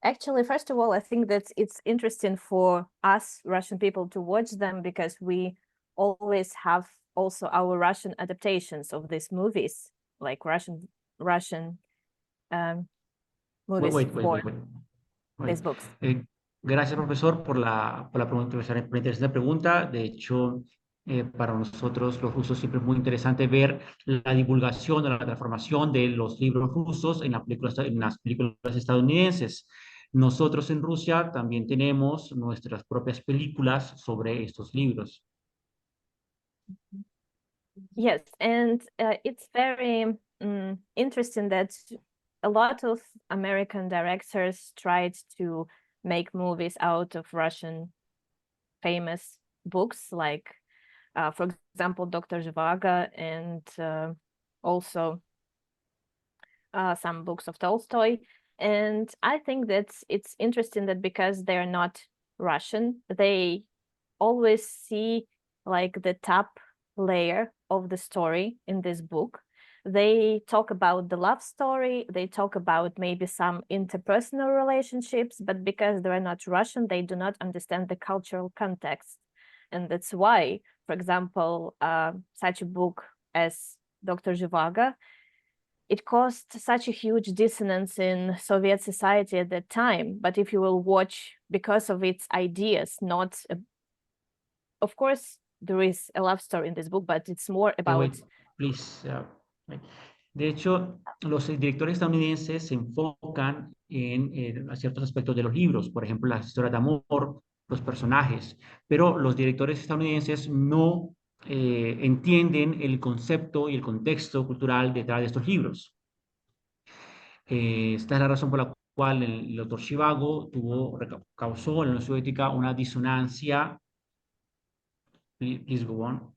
actually, first of all, I think that it's interesting for us Russian people to watch them, because we always have also our Russian adaptations of these movies, like Russian movies for these books. Gracias, profesor, por la pregunta, por la interesante pregunta. De hecho, para nosotros los rusos siempre es muy interesante ver la divulgación o la transformación de los libros rusos en las películas estadounidenses. Nosotros en Rusia también tenemos nuestras propias películas sobre estos libros. Yes, and it's very interesting that a lot of American directors tried to make movies out of Russian famous books, like, for example, Dr. Zhivago, and also some books of Tolstoy. And I think that it's interesting that because they're not Russian, they always see like the top layer of the story in this book. They talk about the love story, they talk about maybe some interpersonal relationships, but because they're not Russian, they do not understand the cultural context. And that's why, for example, such a book as Dr. Zhivago, it caused such a huge dissonance in Soviet society at that time. But if you will watch, because of its ideas, of course, there is a love story in this book, but it's more about... Wait, please. Wait. De hecho, los directores estadounidenses se enfocan en ciertos aspectos de los libros, por ejemplo, las historias de amor, los personajes, pero los directores estadounidenses no entienden el concepto y el contexto cultural detrás de estos libros. Esta es la razón por la cual el doctor Zhivago causó en la Unión Soviética una disonancia. Please go on.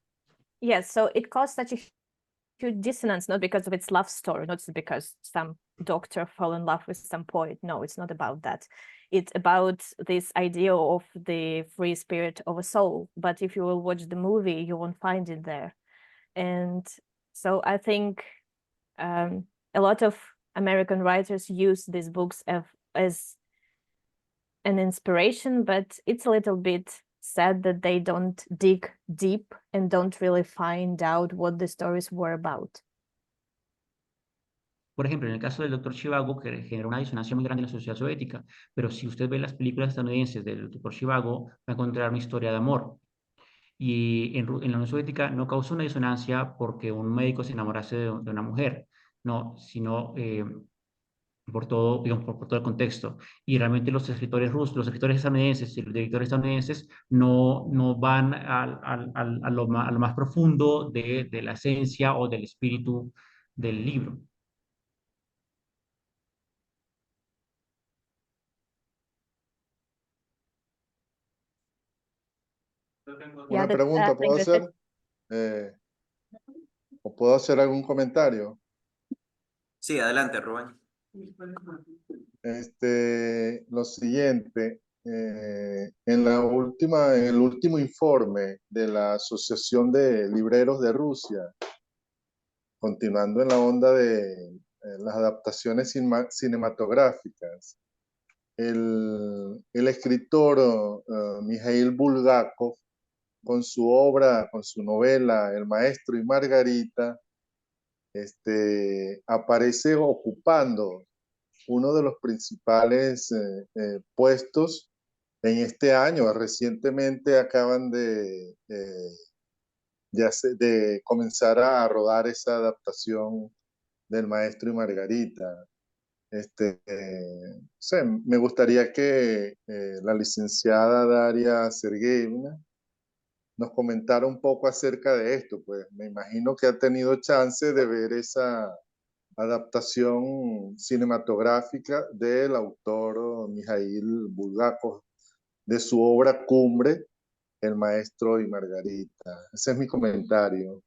Yes, so it caused such a huge dissonance, not because of its love story, not because some doctor fell in love with some poet. No, it's not about that. It's about this idea of the free spirit of a soul. But if you will watch the movie, you won't find it there. And so I think a lot of American writers use these books as an inspiration, but it's a little bit sad that they don't dig deep and don't really find out what the stories were about. Por ejemplo, en el caso del doctor Zhivago, que generó una disonancia muy grande en la sociedad soviética, pero si usted ve las películas estadounidenses del doctor Zhivago, va a encontrar una historia de amor. Y en la Unión Soviética no causó una disonancia porque un médico se enamorase de una mujer, no, sino por todo, digamos, por todo el contexto. Y realmente los escritores rusos, los escritores estadounidenses y los directores estadounidenses no van a lo más profundo de la esencia o del espíritu del libro. Una pregunta, ¿puedo hacer? ¿O puedo hacer algún comentario? Sí, adelante, Rubén. Lo siguiente, en el último informe de la Asociación de Libreros de Rusia, continuando en la onda de las adaptaciones cinematográficas, el escritor Mikhail Bulgakov, con su obra, con su novela El Maestro y Margarita, aparece ocupando uno de los principales puestos en este año. Recientemente acaban de comenzar a rodar esa adaptación del Maestro y Margarita. sé, me gustaría que la licenciada Daria Sergeyevna nos comentara un poco acerca de esto, pues me imagino que ha tenido chance de ver esa adaptación cinematográfica del autor Mikhail Bulgakov, de su obra cumbre, El Maestro y Margarita. Ese es mi comentario.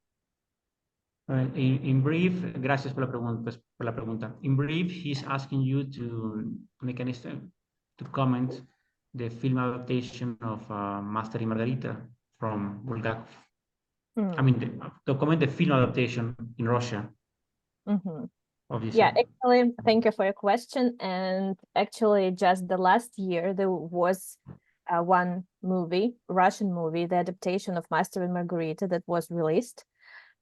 In brief, gracias por la pregunta. In brief, he's asking you to make to comment the film adaptation of Master y Margarita from Bulgakov. I mean, to comment the film adaptation in Russia of this. Yeah, actually, thank you for your question. And actually, just the last year, there was one movie, Russian movie, the adaptation of Master and Margarita that was released.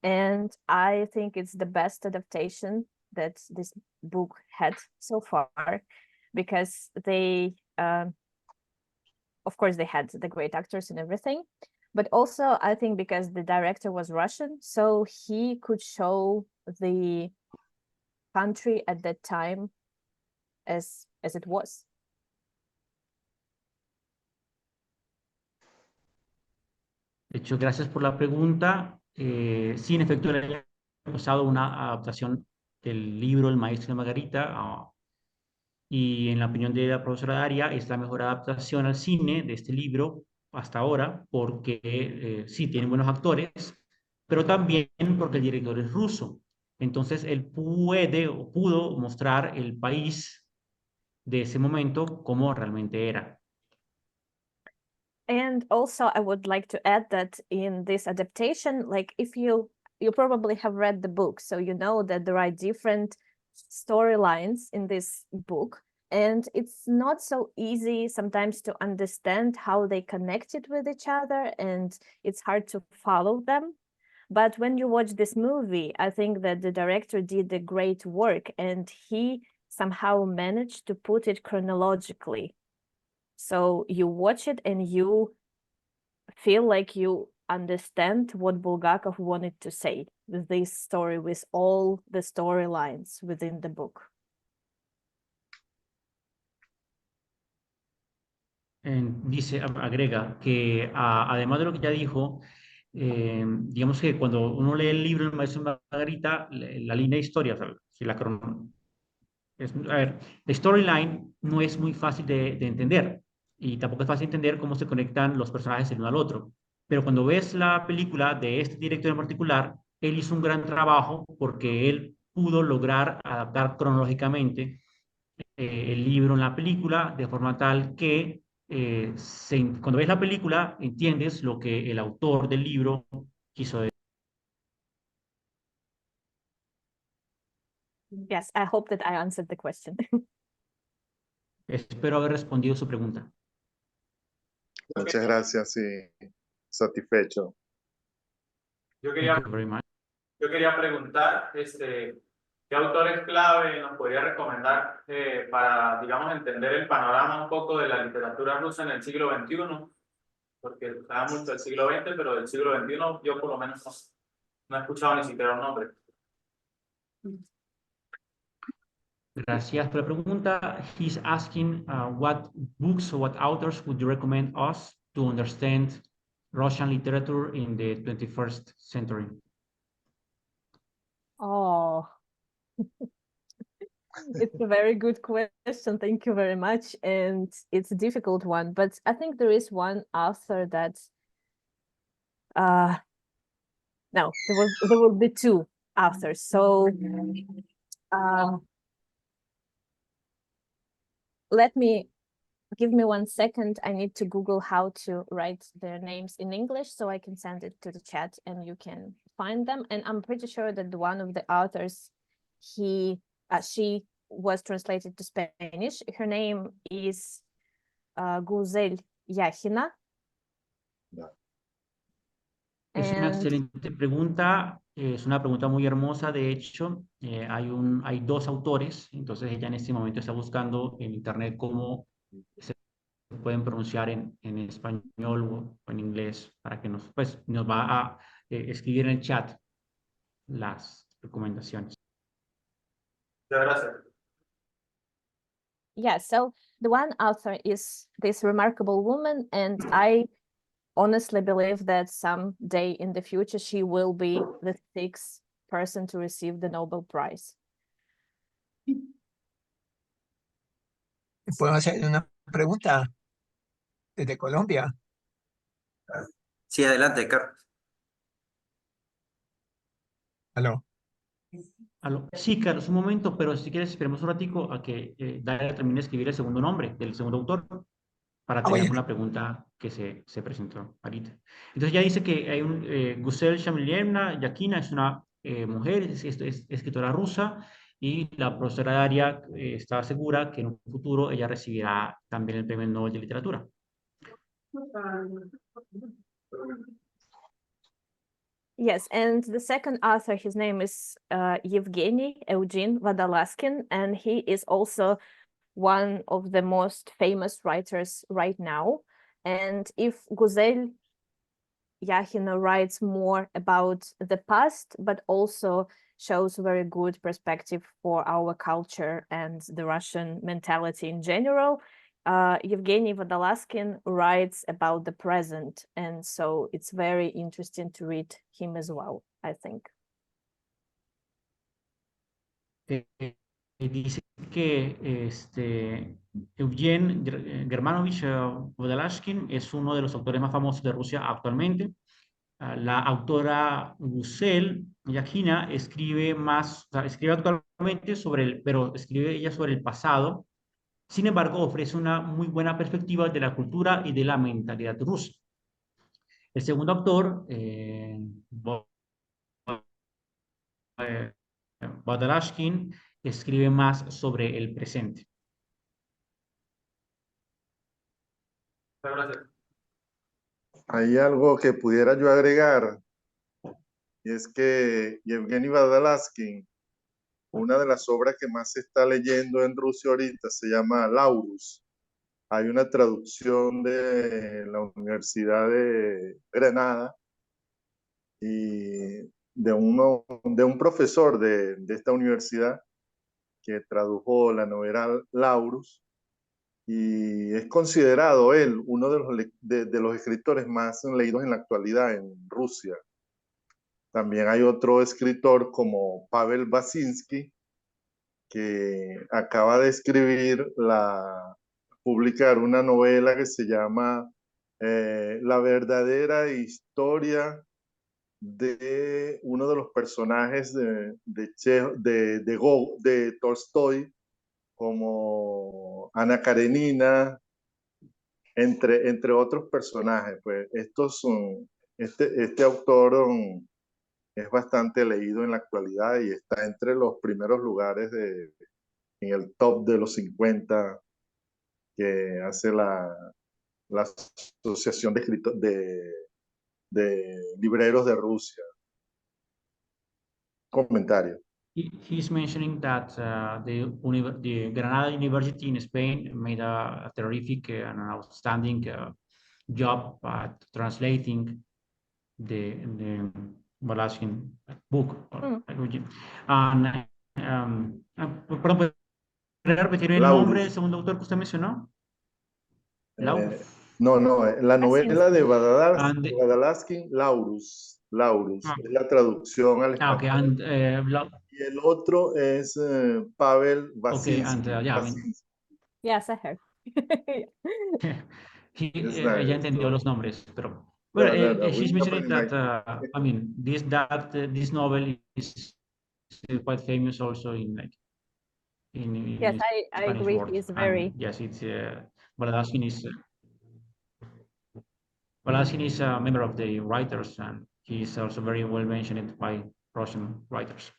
And I think it's the best adaptation that this book had so far, because they, of course, they had the great actors and everything. But also, I think because the director was Russian, so he could show the country at that time as it was. De hecho, gracias por la pregunta. Sí, en efecto, el año pasado una adaptación del libro El Maestro y Margarita, y en la opinión de la profesora Daria es la mejor adaptación al cine de este libro hasta ahora, porque sí, tiene buenos actores, pero también porque el director es ruso. Entonces, él puede o pudo mostrar el país de ese momento como realmente era. And also, I would like to add that in this adaptation, like if you probably have read the book, so you know that there are different storylines in this book, and it's not so easy sometimes to understand how they connected with each other, and it's hard to follow them. But when you watch this movie, I think that the director did a great work, and he somehow managed to put it chronologically. So you watch it and you feel like you understand what Bulgakov wanted to say with this story, with all the storylines within the book. Dice, agrega que además de lo que ya dijo, digamos que cuando uno lee el libro El Maestro y Margarita, la línea de historia, o sea, si la a ver, la storyline no es muy fácil de entender, y tampoco es fácil entender cómo se conectan los personajes el uno al otro. Pero cuando ves la película de este director en particular, él hizo un gran trabajo porque él pudo lograr adaptar cronológicamente el libro en la película de forma tal que cuando ves la película entiendes lo que el autor del libro quiso decir. Yes, I hope that I answered the question. Espero haber respondido su pregunta. Muchas gracias, sí, satisfecho. Yo Thank you very much. quería preguntar, ¿qué autores clave nos podría recomendar para, digamos, entender el panorama un poco de la literatura rusa en el siglo XXI? Porque estaba mucho del siglo XX, pero del siglo XXI yo por lo menos no he escuchado ni siquiera un nombre. Gracias por la pregunta. He's asking what books or what authors would you recommend us to understand Russian literature in the 21st century? Oh, it's a very good question. Thank you very much. And it's a difficult one, but I think there is one author that, no, there will be two authors. So give me 1 second. I need to Google how to write their names in English so I can send it to the chat and you can find them. And I'm pretty sure that one of the authors, she was translated to Spanish. Her name is Guzel Yakhina. Es una excelente pregunta, es una pregunta muy hermosa. De hecho, hay dos autores, entonces ella en este momento está buscando en internet cómo se pueden pronunciar en español o en inglés para que nos va a escribir en el chat las recomendaciones. Muchas gracias. Yeah, so the one author is this remarkable woman, and I honestly believe that someday in the future she will be the sixth person to receive the Nobel Prize. ¿Puedo hacer una pregunta desde Colombia? Sí, adelante, Carlos. ¿Aló? Sí, Carlos, un momento, pero si quieres esperemos un ratico a que Daria termine de escribir el segundo nombre del segundo autor para terminar Bueno, con la pregunta que se presentó ahorita. Entonces ya dice que hay un Gusel Shamilievna Yakina, es una mujer, es escritora rusa, y la profesora Daria está segura que en un futuro ella recibirá también el Premio Nobel de Literatura. Yes, and the second author, his name is Yevgeny Eugene Vodolaskin, and he is also one of the most famous writers right now. And if Guzel Yakhina writes more about the past, but also shows very good perspective for our culture and the Russian mentality in general, Yevgeny Vodolaskin writes about the present, and so it's very interesting to read him as well, I think. Dice que Eugen Germanovich Vodolaskin es uno de los autores más famosos de Rusia actualmente. La autora Gusel Yakhina escribe más, o sea, escribe actualmente pero escribe ella sobre el pasado. Sin embargo, ofrece una muy buena perspectiva de la cultura y de la mentalidad rusa. El segundo autor, Vodolaskin, escribe más sobre el presente. Hay algo que pudiera yo agregar, y es que Yevgeny Vodolaskin, una de las obras que más se está leyendo en Rusia ahorita se llama Laurus. Hay una traducción de la Universidad de Granada y de un profesor de esta universidad que tradujo la novela Laurus, y es considerado él uno de los escritores más leídos en la actualidad en Rusia. También hay otro escritor como Pavel Basinski, que acaba de publicar una novela que se llama La verdadera historia de uno de los personajes de Tolstoy, como Ana Karenina, entre otros personajes. Pues este autor es bastante leído en la actualidad y está entre los primeros lugares en el top de los 50 que hace la Asociación de Libreros de Rusia. Comentario. He's mentioning that the Granada University in Spain made a terrific and an outstanding job at translating the Vodolaskin book. Perdón, ¿puede repetir el nombre del segundo autor que usted mencionó? No, la novela de Vodolaskin, Laurus. Es la traducción al español. Y el otro es Pavel Basinski. Yes, I heard. Ya entendió los nombres, pero she's mentioning that I mean this novel is quite famous also in yes, I agree. world. He's very Yes, it's Vodolaskin is a member of the writers, and he is also very well mentioned by Russian writers.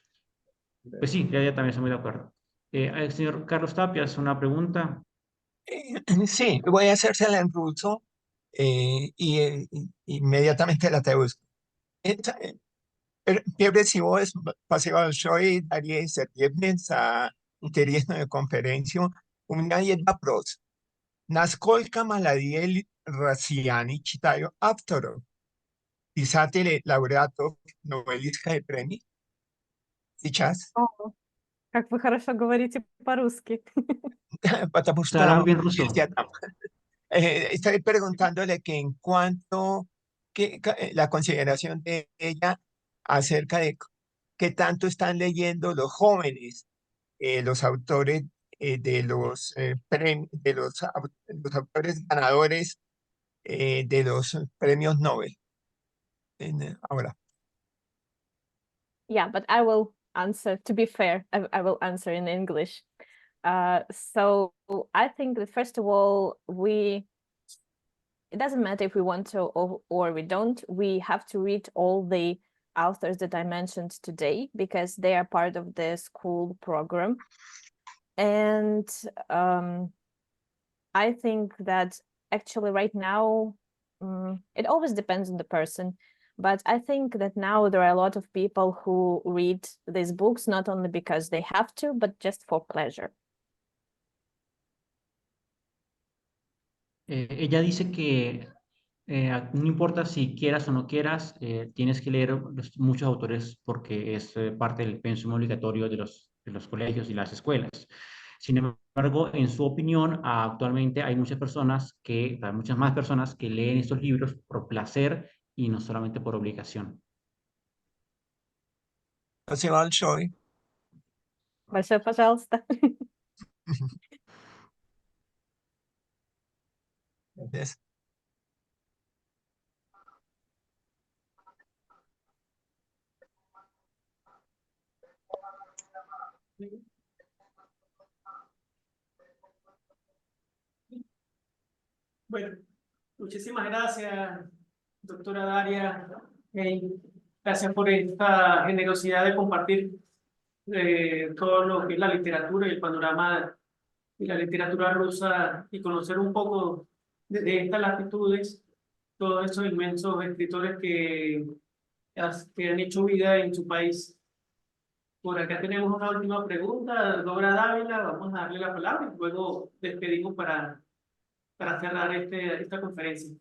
Pues sí, ya también estoy muy de acuerdo. Señor Carlos Tapias, una pregunta. Sí, voy a hacérsela en ruso y inmediatamente la traduzco. Первое всего, спасибо большое, Дарья Сергеевна, за интересную конференцию. У меня есть вопрос. Насколько молодые россияне читают авторов, писателей, лауреатов Нобелевской премии сейчас? Как вы хорошо говорите по-русски. потому Claro, что muy bien ruso. есть я там. Estoy preguntándole que en cuanto la consideración de ella acerca de qué tanto están leyendo los jóvenes, los autores los autores ganadores de los premios Nobel. Ahora, Yeah, but I will answer, to be fair, I will answer in English. So I think that first of all, it doesn't matter if we want to or we don't, we have to read all the authors that I mentioned today because they are part of the school program. And I think that actually right now, it always depends on the person. But I think that now there are a lot of people who read these books, not only because they have to, but just for pleasure. Ella dice que no importa si quieras o no quieras, tienes que leer muchos autores porque es parte del pensum obligatorio de los colegios y las escuelas. Sin embargo, en su opinión, actualmente hay muchas muchas más personas que leen estos libros por placer y no solamente por obligación. José Balshoi. Большое пожалуйста. Entonces, Bueno, muchísimas gracias, doctora Daria. Gracias por esta generosidad de compartir todo lo que es la literatura y el panorama de la literatura rusa y conocer un poco de estas latitudes, todos esos inmensos escritores que han hecho vida en su país. Por acá tenemos una última pregunta, Dora Dávila, vamos a darle la palabra y luego despedimos para cerrar esta conferencia.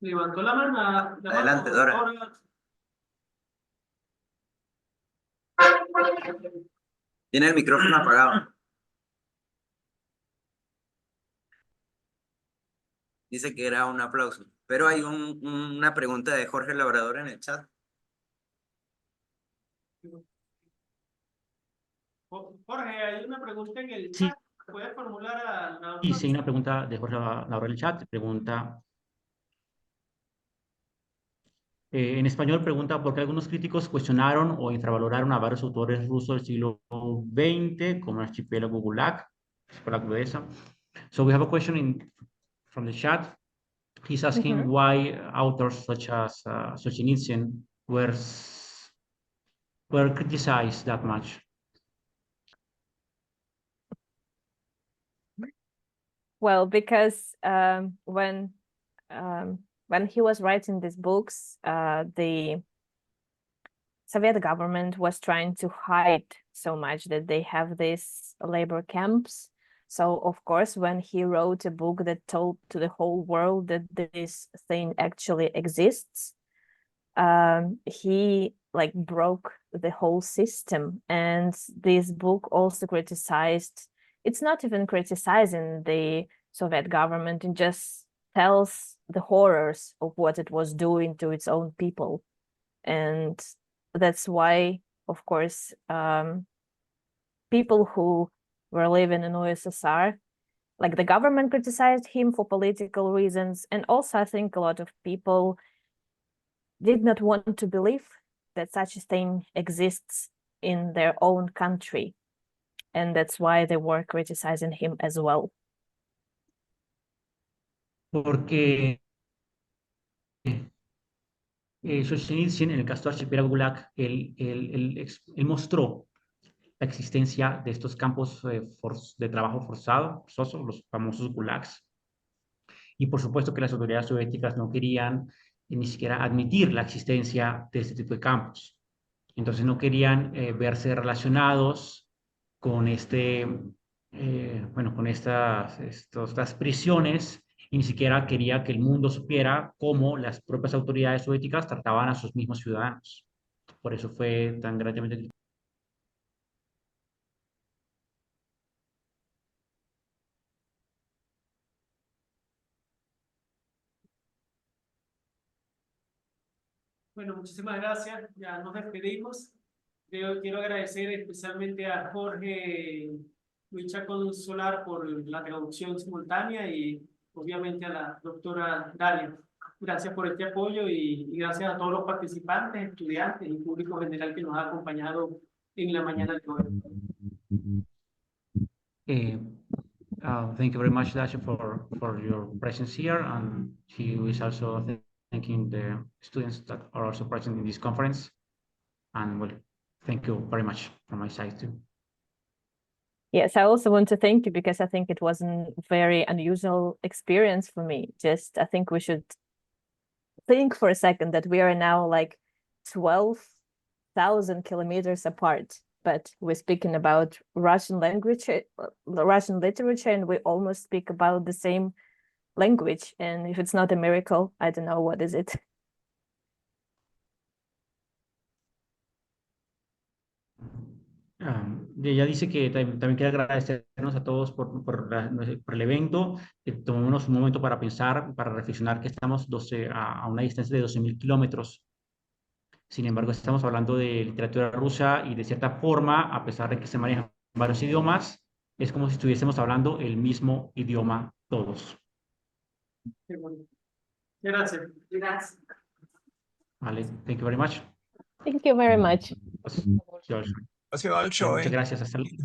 Levantó la mano. Adelante, Dora. Tiene el micrófono apagado. Dice que era un aplauso. Pero hay una pregunta de Jorge Labrador en el chat. Jorge, hay una pregunta en el Sí. chat. ¿Puedes formular a la doctora? Dice una pregunta de Jorge Laura en el chat, pregunta, en español pregunta por qué algunos críticos cuestionaron o infravaloraron a varios autores rusos del siglo XX, como el archipiélago Gulag, por la crudeza. So we have a question from the chat. He's asking why authors such as Solzhenitsyn were criticized that much. Well, because when he was writing these books, the Soviet government was trying to hide so much that they have these labor camps. So, of course, when he wrote a book that told to the whole world that this thing actually exists, he like broke the whole system. And this book also criticized, it's not even criticizing the Soviet government, it just tells the horrors of what it was doing to its own people. And that's why, of course, people who were living in USSR, like the government criticized him for political reasons. And also I think a lot of people did not want to believe that such a thing exists in their own country. And that's why they were criticizing him as well. Porque Solzhenitsyn, en el caso del archipiélago Gulag, él mostró la existencia de estos campos de trabajo forzoso, los famosos gulags. Y por supuesto que las autoridades soviéticas no querían ni siquiera admitir la existencia de este tipo de campos. Entonces no querían verse relacionados con con estas prisiones y ni siquiera quería que el mundo supiera cómo las propias autoridades soviéticas trataban a sus mismos ciudadanos. Por eso fue tan grandemente. Bueno, muchísimas gracias. Ya nos despedimos. Yo quiero agradecer especialmente a Jorge Lucha Consolar por la traducción simultánea y obviamente a la doctora Dalia. Gracias por este apoyo y gracias a todos los participantes, estudiantes y público general que nos ha acompañado en la mañana de hoy. Thank you very much, Dasha, for your presence here, and he is also thanking the students that are also present in this conference. And well, thank you very much from my side too. Yes, I also want to thank you because I think it was a very unusual experience for me. Just, I think we should think for a second that we are now like 12,000 kilometers apart, but we're speaking about Russian language, Russian literature, and we almost speak about the same language. And if it's not a miracle, I don't know what is it. Ella dice que también quiere agradecernos a todos por el evento. Tomémonos un momento para pensar, para reflexionar que estamos a una distancia de 12.000 kilómetros. Sin embargo, estamos hablando de literatura rusa y de cierta forma, a pesar de que se manejan varios idiomas, es como si estuviésemos hablando el mismo idioma todos. Qué bueno. Gracias. Gracias. Vale, thank you very much. Thank you very much. George. Muchas gracias. Muchas gracias. Hasta luego.